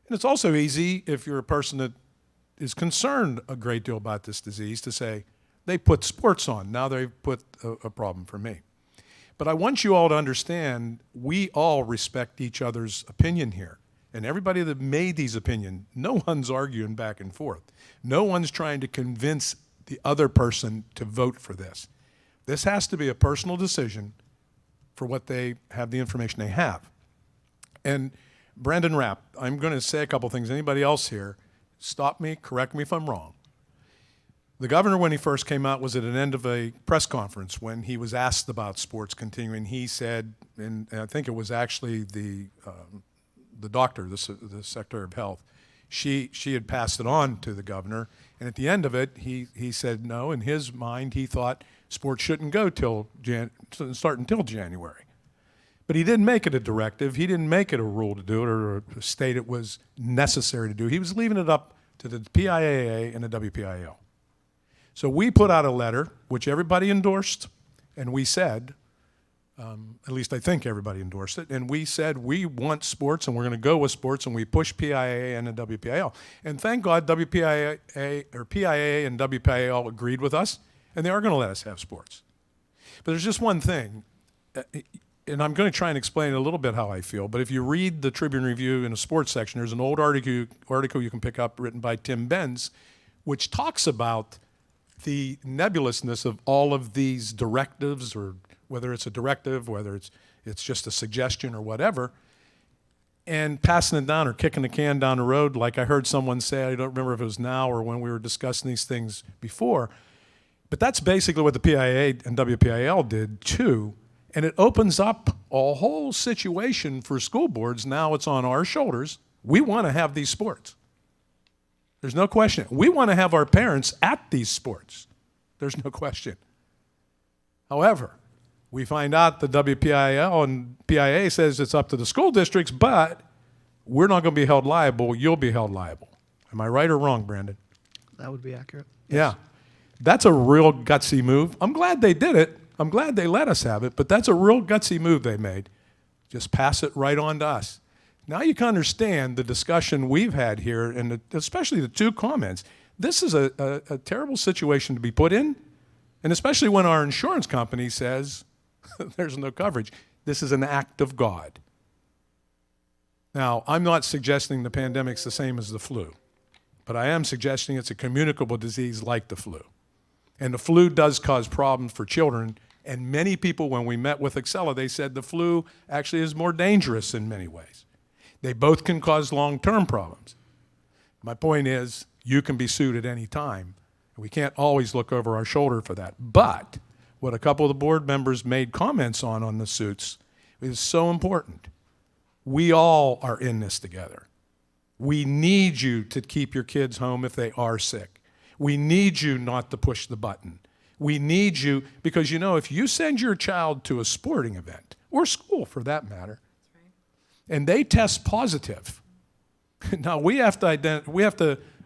And it's also easy if you're a person that is concerned a great deal about this disease to say, they put sports on, now they've put a problem for me. But I want you all to understand, we all respect each other's opinion here. and everybody that made these opinions, no one's arguing back and forth. No one's trying to convince the other person to vote for this. This has to be a personal decision for what they have, the information they have. And Brandon Rapp, I'm going to say a couple things. Anybody else here, stop me, correct me if I'm wrong. The governor, when he first came out, was at an end of a press conference when he was asked about sports continuing. He said, and I think it was actually the doctor, the Secretary of Health, she had passed it on to the governor. And at the end of it, he said no. In his mind, he thought sports shouldn't go start until January. But he didn't make it a directive. He didn't make it a rule to do it or state it was necessary to do. He was leaving it up to the PIAA and the WPIL. So we put out a letter, which everybody endorsed, and we said, at least I think everybody endorsed it, and we said we want sports and we're going to go with sports, and we pushed PIAA and the WPIL. And thank God PIAA and WPIL agreed with us, and they are going to let us have sports. But there's just one thing, and I'm going to try and explain a little bit how I feel, but if you read the Tribune Review in a sports section, there's an old article you can pick up written by Tim Benz, which talks about the nebulousness of all of these directives, or whether it's a directive, whether it's just a suggestion or whatever, and passing it down or kicking the can down the road, like I heard someone say, I don't remember if it was now or when we were discussing these things before, but that's basically what the PIA and WPIL did too, and it opens up a whole situation for school boards. Now it's on our shoulders. We want to have these sports. There's no question. We want to have our parents at these sports. There's no question. However, we find out the WPIL and PIA says it's up to the school districts, but we're not going to be held liable. You'll be held liable. Am I right or wrong, Brandon? That would be accurate. Yeah. That's a real gutsy move. I'm glad they did it. I'm glad they let us have it, but that's a real gutsy move they made. Just pass it right on to us. Now you can understand the discussion we've had here, and especially the two comments. This is a terrible situation to be put in, and especially when our insurance company says there's no coverage. This is an act of God. Now, I'm not suggesting the pandemic's the same as the flu, but I am suggesting it's a communicable disease like the flu. And the flu does cause problems for children, and many people, when we met with Excella, they said the flu actually is more dangerous in many ways. They both can cause long-term problems. My point is, you can be sued at any time. We can't always look over our shoulder for that. But what a couple of the board members made comments on the suits is so important. We all are in this together. We need you to keep your kids home if they are sick. We need you not to push the button. We need you, because if you send your child to a sporting event, or school for that matter, and they test positive. Now we have to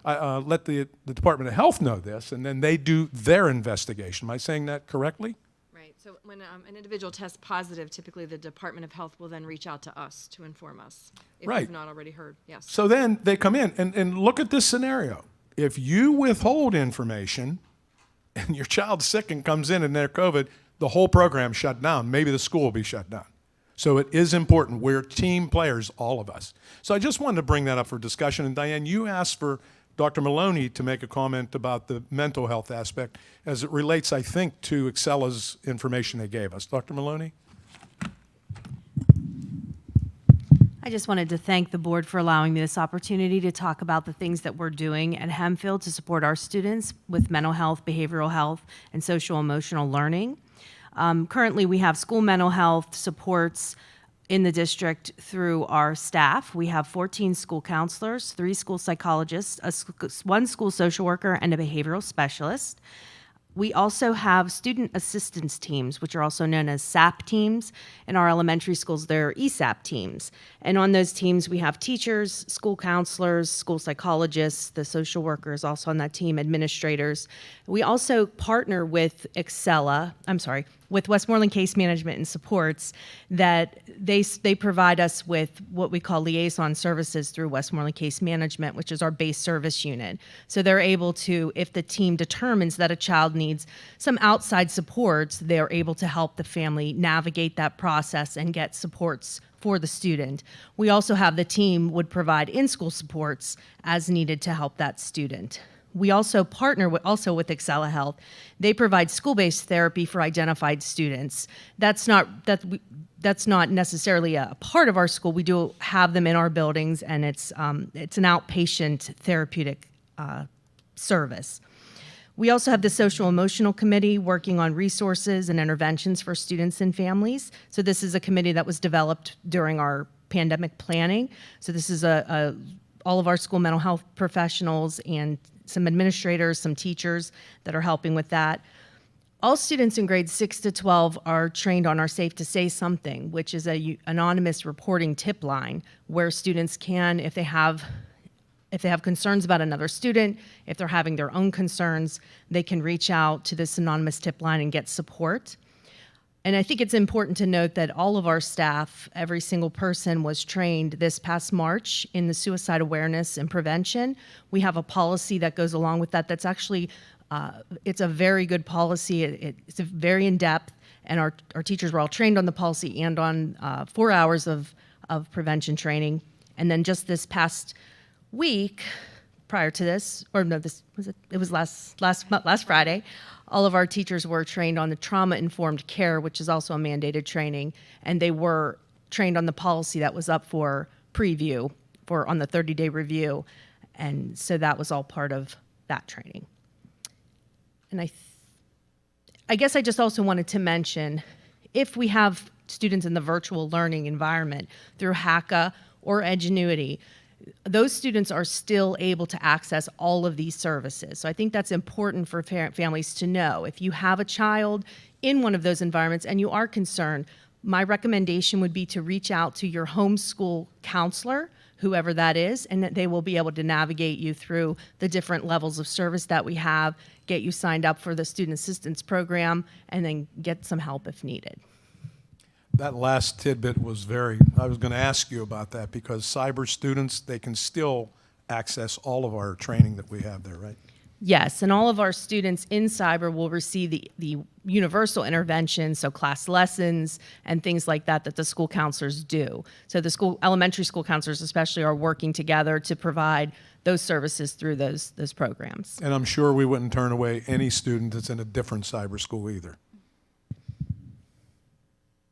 let the Department of Health know this, and then they do their investigation. Am I saying that correctly? Right. So when an individual tests positive, typically the Department of Health will then reach out to us to inform us if Right. we've not already heard. Yes. So then they come in and look at this scenario. If you withhold information and your child's sick and comes in and they're COVID, the whole program's shut down. Maybe the school will be shut down. So it is important. We're team players, all of us. So I just wanted to bring that up for discussion. And Diane, you asked for Dr. Maloney to make a comment about the mental health aspect as it relates, I think, to Excella's information they gave us. Dr. Maloney? I just wanted to thank the board for allowing me this opportunity to talk about the things that we're doing at Hempfield to support our students with mental health, behavioral health, and social emotional learning. Currently, we have school mental health supports in the district through our staff. We have 14 school counselors, 3 school psychologists, 1 school social worker, and a behavioral specialist. We also have student assistance teams, which are also known as SAP teams. In our elementary schools, they're ESAP teams. And on those teams, we have teachers, school counselors, school psychologists, the social workers also on that team, administrators. We also partner with with Westmoreland Case Management and Supports, that they provide us with what we call liaison services through Westmoreland Case Management, which is our base service unit. So they're able to, if the team determines that a child needs some outside supports, they're able to help the family navigate that process and get supports for the student. We also have the team would provide in-school supports as needed to help that student. We also partner with Excella Health. They provide school-based therapy for identified students. That's not necessarily a part of our school. We do have them in our buildings, and it's an outpatient therapeutic service. We also have the Social Emotional Committee working on resources and interventions for students and families. So this is a committee that was developed during our pandemic planning. So this is all of our school mental health professionals and some administrators, some teachers that are helping with that. All students in grades 6 to 12 are trained on our Safe to Say Something, which is a anonymous reporting tip line where students can, if they have concerns about another student, if they're having their own concerns, they can reach out to this anonymous tip line and get support. And I think it's important to note that all of our staff, every single person, was trained this past March in the suicide awareness and prevention. We have a policy that goes along with that that's actually, it's a very good policy. It's very in-depth, and our teachers were all trained on the policy and on 4 hours of prevention training. And then just this past week, prior to this, or no, this was it was last Friday, all of our teachers were trained on the trauma-informed care, which is also a mandated training, and they were trained on the policy that was up for preview on the 30-day review, and so that was all part of that training. And I guess I just also wanted to mention, if we have students in the virtual learning environment through HACA or Edgenuity, those students are still able to access all of these services. So I think that's important for families to know. If you have a child in one of those environments and you are concerned, my recommendation would be to reach out to your homeschool counselor, whoever that is, and that they will be able to navigate you through the different levels of service that we have, get you signed up for the student assistance program, and then get some help if needed. That last tidbit was I was going to ask you about that, because cyber students, they can still access all of our training that we have there, right? Yes, and all of our students in cyber will receive the universal intervention, so class lessons and things like that the school counselors do. So the elementary school counselors especially are working together to provide those services through those programs. And I'm sure we wouldn't turn away any student that's in a different cyber school either.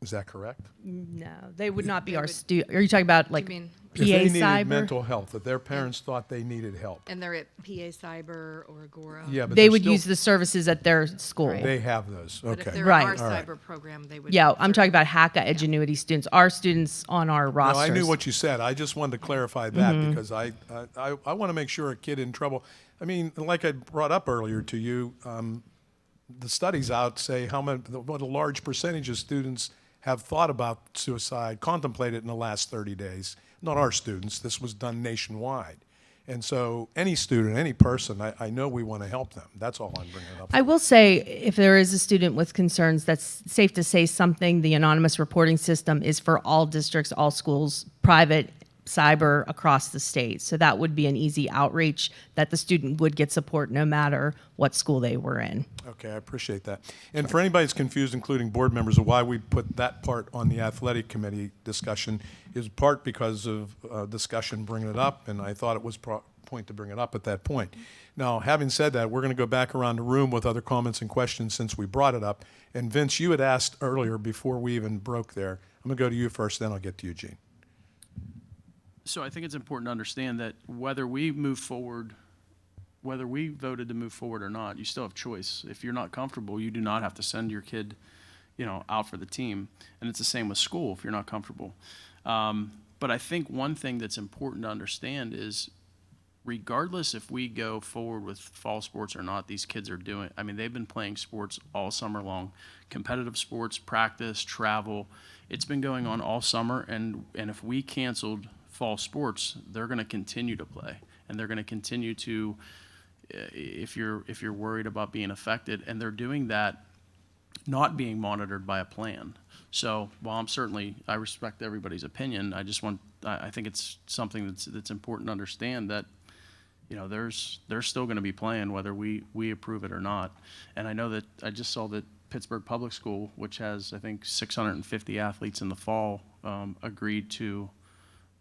Is that correct? No, they would not be our student. Are you talking about like mean- PA If they needed cyber? mental health, that their parents thought they needed help. And they're at PA Cyber or Agora. Yeah, but They they're would still- use the services at their school. Right. They have those, But if okay. they're Right. in our All right. cyber program, they would. Yeah, I'm talking about HACA Edgenuity students, our students on our No, rosters. I knew what you said. I just wanted to clarify that because I want to make sure a kid in trouble. I mean, like I brought up earlier to you, the studies out say what a large percentage of students have thought about suicide, contemplated in the last 30 days. Not our students. This was done nationwide. And so any student, any person, I know we want to help them. That's all I'm bringing it up. I will say, if there is a student with concerns, that's Safe to Say Something. The anonymous reporting system is for all districts, all schools, private, cyber, across the state. So that would be an easy outreach that the student would get support no matter what school they were in. Okay, I appreciate that. And for anybody that's confused, including board members, of why we put that part on the athletic committee discussion is part because of discussion bringing it up, and I thought it was point to bring it up at that point. Now, having said that, we're going to go back around the room with other comments and questions since we brought it up. And Vince, you had asked earlier before we even broke there. I'm going to go to you first, then I'll get to Eugene. So I think it's important to understand that whether we move forward, whether we voted to move forward or not, you still have choice. If you're not comfortable, you do not have to send your kid, out for the team. And it's the same with school if you're not comfortable. But I think one thing that's important to understand is regardless if we go forward with fall sports or not, these kids are doing, they've been playing sports all summer long, competitive sports, practice, travel. It's been going on all summer. And if we canceled fall sports, they're going to continue to play, and they're going to continue to, if you're worried about being affected, and they're doing that not being monitored by a plan. So while I respect everybody's opinion, I think it's something that's important to understand that, there's still going to be playing whether we approve it or not. And I know that I just saw that Pittsburgh Public School, which has, I think, 650 athletes in the fall, agreed to,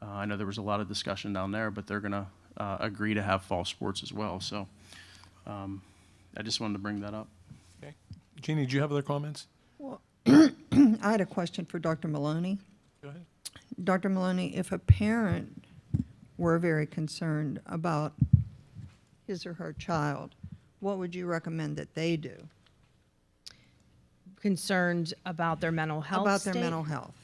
I know there was a lot of discussion down there, but they're going to agree to have fall sports as well. So I just wanted to bring that up. Okay. Jeannie, do you have other comments? Well, I had a question for Dr. Maloney. Go ahead. Dr. Maloney, if a parent were very concerned about his or her child, what would you recommend that they do? Concerned about their mental health About their state? mental health?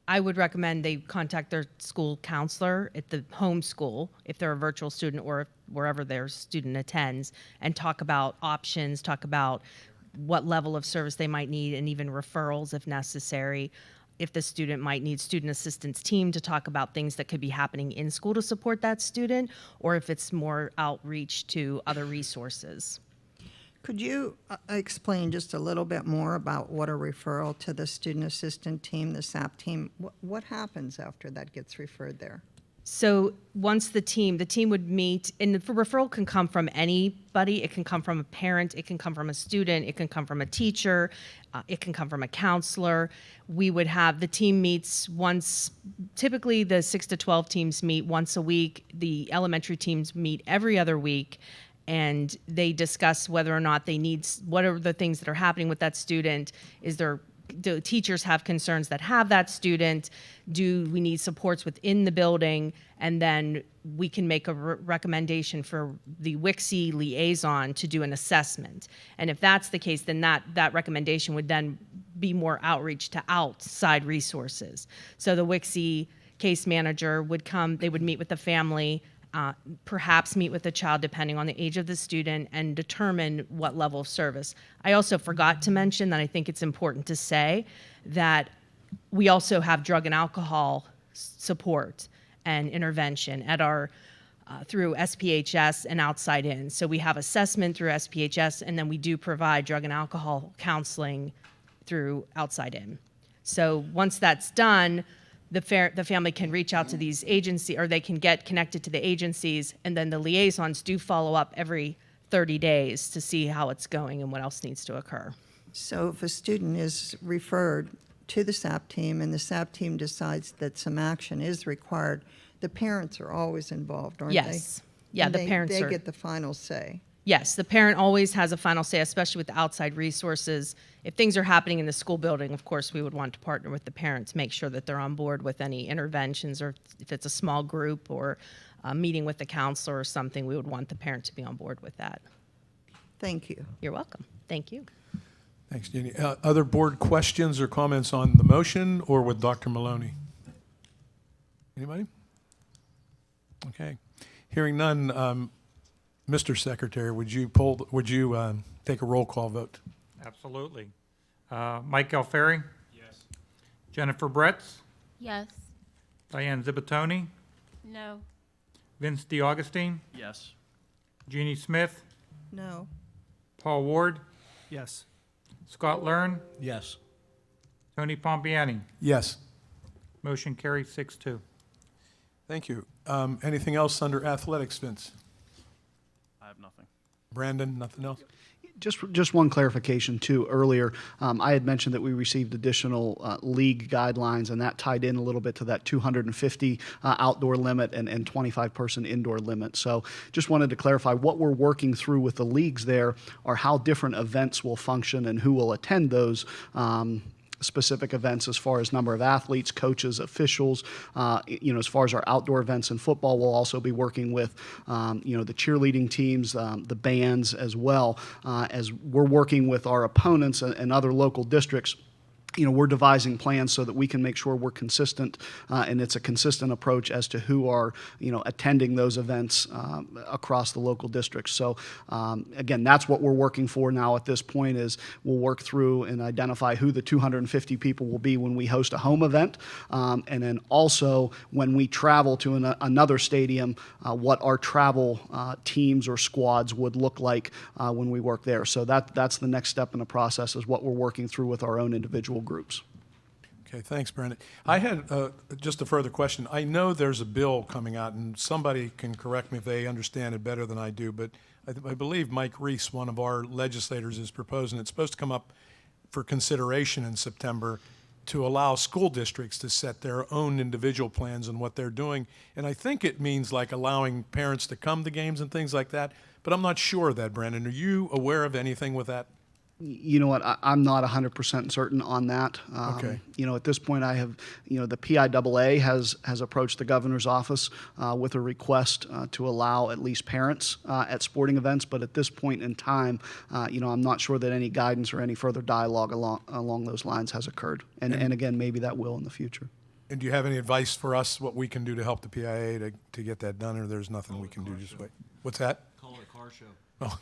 I would recommend they contact their school counselor at the home school, if they're a virtual student or wherever their student attends, and talk about options, talk about what level of service they might need, and even referrals if necessary. If the student might need student assistance team to talk about things that could be happening in school to support that student, or if it's more outreach to other resources. Could you explain just a little bit more about what a referral to the student assistant team, the SAP team, what happens after that gets referred there? So once the team would meet, and the referral can come from anybody. It can come from a parent, it can come from a student, it can come from a teacher, it can come from a counselor. We would have, the team meets once, typically the 6 to 12 teams meet once a week. The elementary teams meet every other week, and they discuss whether or not they need, what are the things that are happening with that student. Do teachers have concerns that have that student? Do we need supports within the building? And then we can make a recommendation for the WICSE liaison to do an assessment. And if that's the case, then that recommendation would then be more outreach to outside resources. So the WICSE case manager would come, they would meet with the family, perhaps meet with the child depending on the age of the student, and determine what level of service. I also forgot to mention that I think it's important to say that we also have drug and alcohol support and intervention at our through SPHS and outside in. So we have assessment through SPHS, and then we do provide drug and alcohol counseling through outside in. So once that's done, the family can reach out to these agencies, or they can get connected to the agencies, and then the liaisons do follow up every 30 days to see how it's going and what else needs to occur. So if a student is referred to the SAP team and the SAP team decides that some action is required, the parents are always involved, aren't they? Yes. Yeah, And the parents They are. get the final say. Yes, the parent always has a final say, especially with the outside resources. If things are happening in the school building, of course, we would want to partner with the parents, make sure that they're on board with any interventions, or if it's a small group or a meeting with the counselor or something, we would want the parent to be on board with that. Thank you. You're welcome. Thank you. Thanks, Jeannie. Other board questions or comments on the motion or with Dr. Maloney? Anybody? Okay. Hearing none, Mr. Secretary, would you take a roll call vote? Absolutely. Mike Alfieri? Yes. Jennifer Bretz? Yes. Diane Zibatoni? No. Vince DiAugustine? Yes. Jeannie Smith? No. Paul Ward? Yes. Scott Learn? Yes. Tony Pompiani? Yes. Motion carries 6-2. Thank you. Anything else under athletics, Vince? I have nothing. Brandon, nothing else? Just one clarification too. Earlier, I had mentioned that we received additional league guidelines, and that tied in a little bit to that 250 outdoor limit and 25-person indoor limit. So just wanted to clarify what we're working through with the leagues there are how different events will function and who will attend those specific events as far as number of athletes, coaches, officials. As far as our outdoor events in football, we'll also be working with, the cheerleading teams, the bands as well, as we're working with our opponents and other local districts we're devising plans so that we can make sure we're consistent, and it's a consistent approach as to who are, attending those events across the local districts. So, again, that's what we're working for now at this point is we'll work through and identify who the 250 people will be when we host a home event, and then also when we travel to another stadium, what our travel teams or squads would look like when we work there. So that's the next step in the process is what we're working through with our own individual groups. Okay, thanks, Brandon. I had just a further question. I know there's a bill coming out, and somebody can correct me if they understand it better than I do, but I believe Mike Reese, one of our legislators, is proposing it's supposed to come up for consideration in September to allow school districts to set their own individual plans on what they're doing. And I think it means like allowing parents to come to games and things like that, but I'm not sure of that, Brandon. Are you aware of anything with that? You know what? I'm not 100% certain on that. Okay. At this point, I have, the PIAA has approached the governor's office with a request to allow at least parents at sporting events. But at this point in time, I'm not sure that any guidance or any further dialogue along those lines has occurred. And again, maybe that will in the future. And do you have any advice for us, what we can do to help the PIA to get that done, or there's nothing we can do? Just wait. What's that? Call it a car show. Oh.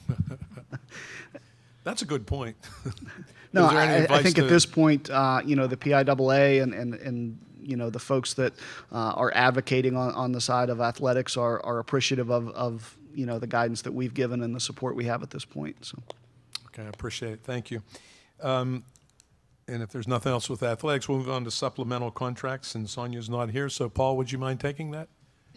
That's a good point. No, Is there any I advice think to- at this point, the PIAA and the folks that are advocating on the side of athletics are appreciative of the guidance that we've given and the support we have at this point. So. Okay, I appreciate it. Thank you. And if there's nothing else with athletics, we'll move on to supplemental contracts, and Sonia's not here. So, Paul, would you mind taking that?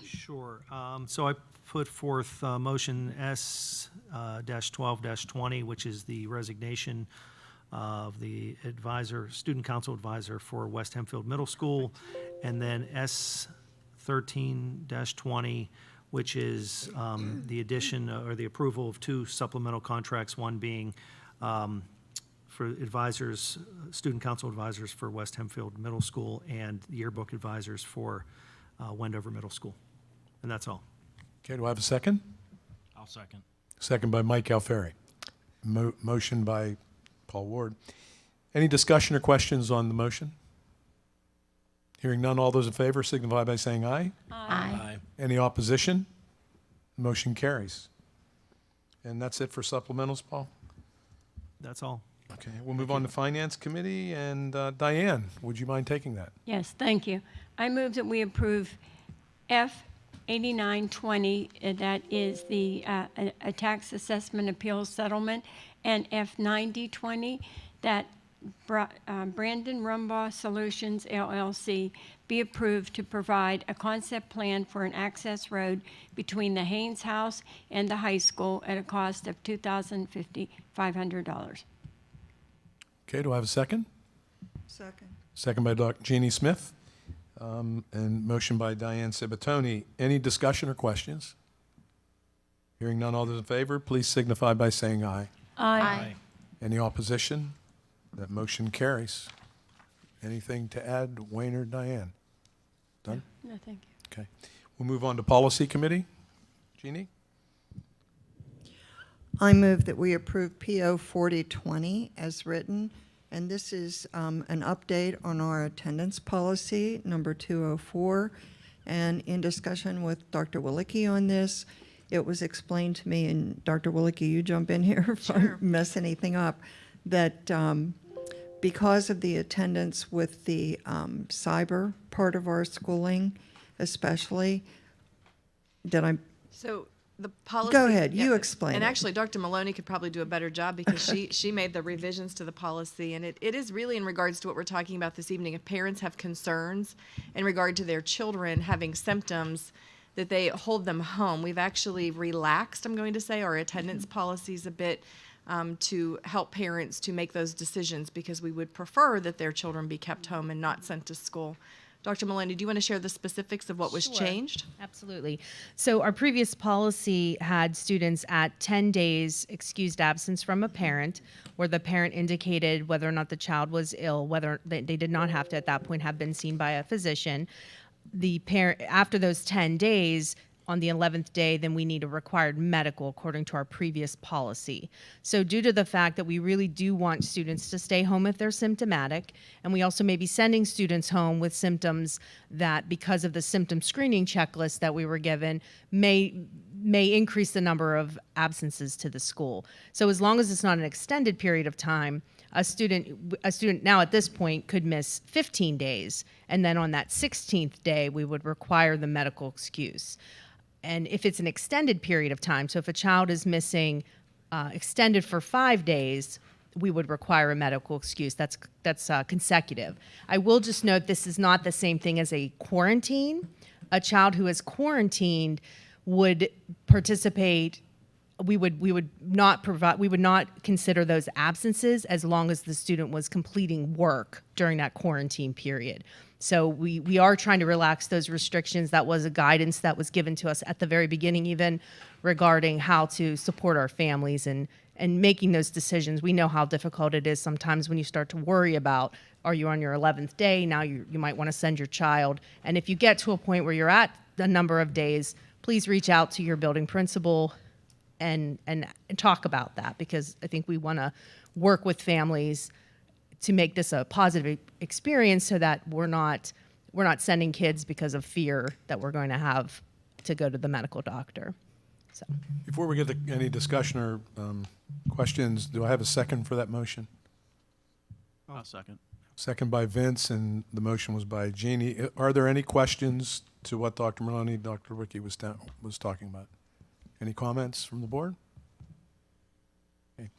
Sure. So I put forth motion S-12-20, which is the resignation of the student council advisor for West Hempfield Middle School, and then S-13-20, which is the addition or the approval of two supplemental contracts, one being for advisors, student council advisors for West Hempfield Middle School, and yearbook advisors for Wendover Middle School. And that's all. Okay, do I have a second? I'll second. Second by Mike Alfieri. Motion by Paul Ward. Any discussion or questions on the motion? Hearing none, all those in favor signify by saying aye. Aye. Any opposition? Motion carries. And that's it for supplementals, Paul? That's all. Okay, we'll move on to Finance Committee, and Diane, would you mind taking that? Yes, thank you. I move that we approve F 8920, that is the a tax assessment appeals settlement, and F 9020, that Brandon Rumbaugh Solutions LLC be approved to provide a concept plan for an access road between the Haynes House and the high school at a cost of $2,500. Okay, do I have a second? Second. Second by Dr. Jeannie Smith, and motion by Diane Cibatoni. Any discussion or questions? Hearing none, all those in favor, please signify by saying aye. Aye. Any opposition? That motion carries. Anything to add, Wayne or Diane? Done? No, thank you. Okay. We'll move on to Policy Committee. Jeannie? I move that we approve PO 4020 as written, and this is an update on our attendance policy, number 204. And in discussion with Dr. Willicke on this, it was explained to me, and Dr. Willicke, you jump in here if I mess anything up, that because of the attendance with the cyber part of our schooling, especially, that I'm So the policy. Go ahead, you explain And it. actually, Dr. Maloney could probably do a better job because she made the revisions to the policy. And it is really in regards to what we're talking about this evening. If parents have concerns in regard to their children having symptoms, that they hold them home. We've actually relaxed, I'm going to say, our attendance policies a bit to help parents to make those decisions because we would prefer that their children be kept home and not sent to school. Dr. Maloney, do you want to share the specifics of what was Sure. changed? Absolutely. So our previous policy had students at 10 days excused absence from a parent, where the parent indicated whether or not the child was ill, whether they did not have to at that point have been seen by a physician. The parent, after those 10 days, on the 11th day, then we need a required medical according to our previous policy. So due to the fact that we really do want students to stay home if they're symptomatic, and we also may be sending students home with symptoms that, because of the symptom screening checklist that we were given, may increase the number of absences to the school. So as long as it's not an extended period of time, a student now at this point could miss 15 days, and then on that 16th day, we would require the medical excuse. And if it's an extended period of time, so if a child is missing extended for 5 days, we would require a medical excuse. That's consecutive. I will just note this is not the same thing as a quarantine. A child who is quarantined would participate. We would not consider those absences as long as the student was completing work during that quarantine period. So we are trying to relax those restrictions. That was a guidance that was given to us at the very beginning, even regarding how to support our families and making those decisions. We know how difficult it is sometimes when you start to worry about, are you on your 11th day? Now you might want to send your child. And if you get to a point where you're at a number of days, please reach out to your building principal and talk about that, because I think we want to work with families to make this a positive experience so that we're not sending kids because of fear that we're going to have to go to the medical doctor. So Before we get to any discussion or questions, do I have a second for that motion? I'll second. Second by Vince, and the motion was by Jeannie. Are there any questions to what Dr. Maloney, Dr. Wiki was talking about? Any comments from the board? Okay.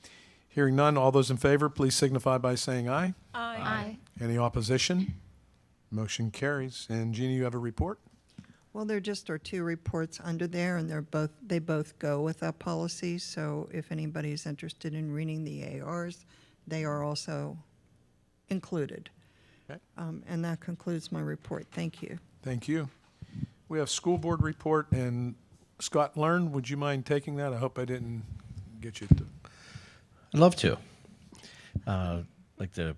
Hearing none, all those in favor, please signify by saying aye. Aye. Any opposition? Motion carries. And Jeannie, you have a report? Well, there just are two reports under there, and they both go with that policy. So if anybody's interested in reading the ARs, they are also included. Okay. And that concludes my report. Thank you. Thank you. We have school board report, and Scott Learn, would you mind taking that? I hope I didn't get you to. I'd love to. Like the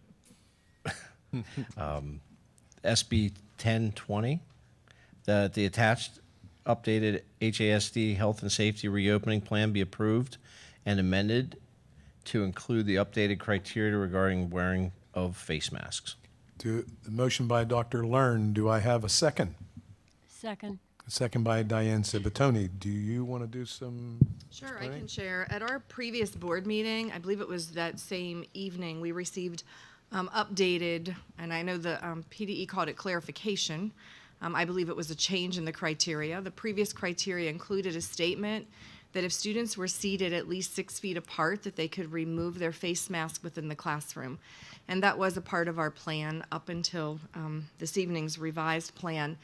SB 1020, that the attached updated HASD health and safety reopening plan be approved and amended to include the updated criteria regarding wearing of face masks. The motion by Dr. Learn. Do I have a second? Second. A second by Diane Cibatoni. Do you want to do some? Sure, I can share. At our previous board meeting, I believe it was that same evening, we received updated, and I know the PDE called it clarification. I believe it was a change in the criteria. The previous criteria included a statement that if students were seated at least 6 feet apart, that they could remove their face mask within the classroom. And that was a part of our plan up until this evening's revised plan,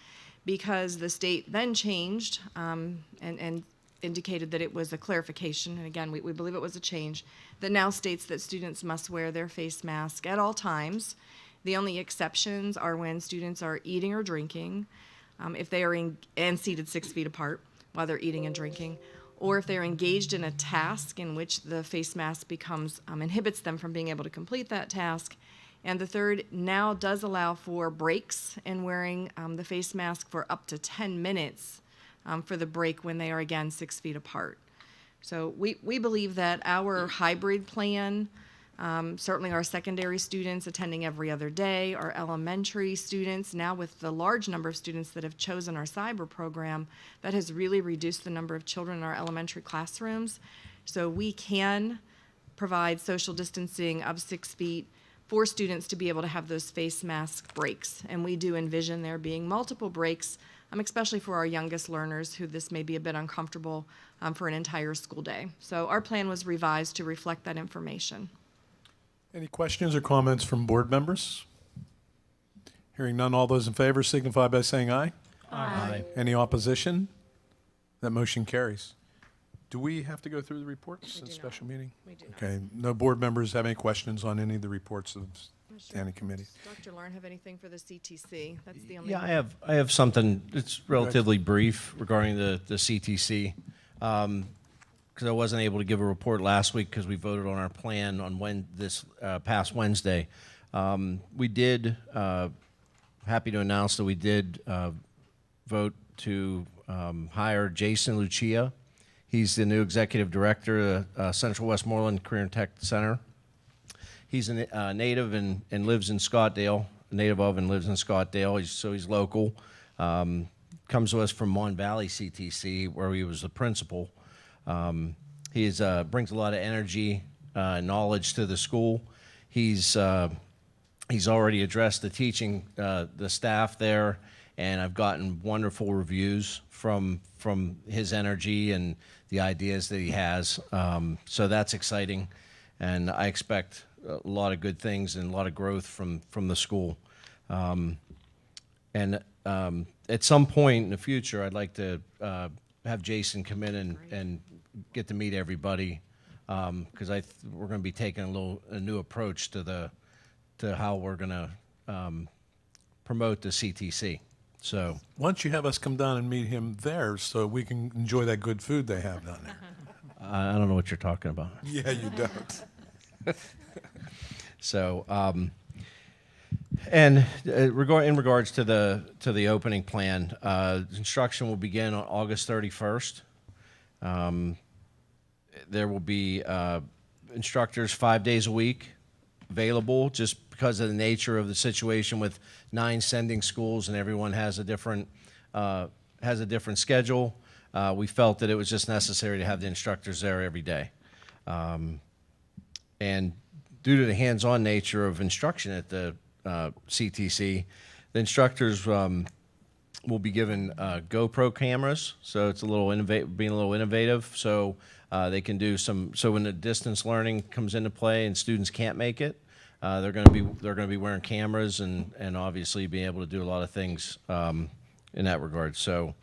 because the state then changed and indicated that it was a clarification, and again, we believe it was a change, that now states that students must wear their face mask at all times. The only exceptions are when students are eating or drinking, if they are and seated 6 feet apart while they're eating and drinking, or if they're engaged in a task in which the face mask inhibits them from being able to complete that task. And the third now does allow for breaks in wearing the face mask for up to 10 minutes for the break when they are, again, 6 feet apart. So we believe that our hybrid plan, certainly our secondary students attending every other day, our elementary students, now with the large number of students that have chosen our cyber program, that has really reduced the number of children in our elementary classrooms. So we can provide social distancing of 6 feet for students to be able to have those face mask breaks. And we do envision there being multiple breaks, especially for our youngest learners who this may be a bit uncomfortable for an entire school day. So our plan was revised to reflect that information. Any questions or comments from board members? Hearing none, all those in favor signify by saying aye. Aye. Any opposition? That motion carries. Do we have to go through the reports in special meeting? We do not. Okay, no board members have any questions on any of the reports of standing committee? Dr. Lauren, have anything for the CTC? That's the only. Yeah, I have something that's relatively brief regarding the CTC. Because I wasn't able to give a report last week because we voted on our plan on this past Wednesday. We did, happy to announce that we did vote to hired Jason Lucia. He's the new executive director of Central Westmoreland Career and Tech Center. He's a native and lives in Scottsdale, native of and lives in Scottsdale, he's local. Comes to us from Mon Valley CTC, where he was the principal. He brings a lot of energy, knowledge to the school. He's already addressed the teaching, the staff there, and I've gotten wonderful reviews from his energy and the ideas that he has. So that's exciting, and I expect a lot of good things and a lot of growth from the school. At some point in the future, I'd like to have Jason come in and get to meet everybody, because we're going to be taking a new approach to how we're going to promote the CTC. So Why don't you have us come down and meet him there so we can enjoy that good food they have down there? I don't know what you're talking about. Yeah, you don't. So, in regards to the opening plan, instruction will begin on August 31st. There will be instructors 5 days a week available, just because of the nature of the situation with 9 sending schools and everyone has a different schedule. We felt that it was just necessary to have the instructors there every day. And due to the hands-on nature of instruction at the CTC, the instructors will be given GoPro cameras, so it's being a little innovative. So they can do so when the distance learning comes into play and students can't make it, they're going to be wearing cameras and obviously be able to do a lot of things in that regard. So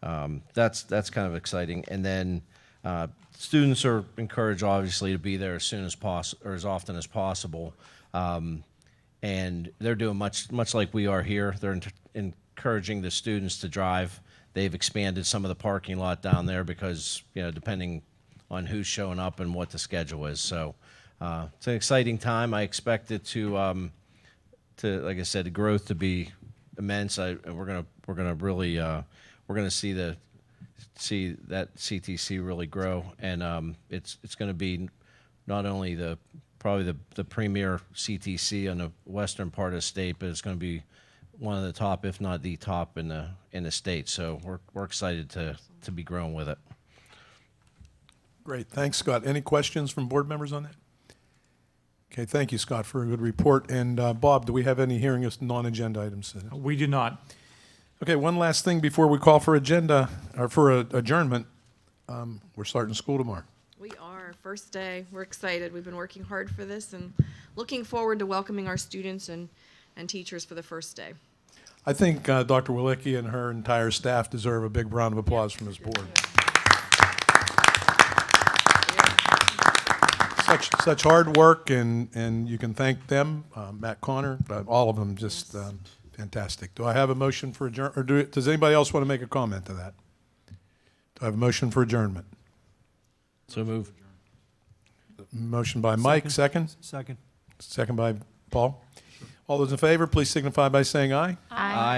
that's kind of exciting. And then students are encouraged, obviously, to be there as soon as possible or as often as possible. And they're doing much like we are here. They're encouraging the students to drive. They've expanded some of the parking lot down there because, depending on who's showing up and what the schedule is. So it's an exciting time. I expect it to like I said, the growth to be immense. We're gonna really we're gonna see that CTC really grow, and it's going to be not only probably the premier CTC on the western part of the state, but it's going to be one of the top, if not the top, in the state. So we're excited to be growing with it. Great, thanks, Scott. Any questions from board members on that? Okay, thank you, Scott, for a good report. And Bob, do we have any hearing of non-agenda items? We do not. Okay, one last thing before we call for adjournment. We're starting school tomorrow. We are, first day. We're excited. We've been working hard for this and looking forward to welcoming our students and teachers for the first day. I think Dr. Walicki and her entire staff deserve a big round of applause from this board. Such hard work, and you can thank them, Matt Connor, all of them, just fantastic. Do I have a motion for adjournment, or does anybody else want to make a comment to that? Do I have a motion for adjournment? So move. Motion by Mike, second? Second. Second by Paul. All those in favor, please signify by saying aye. Aye.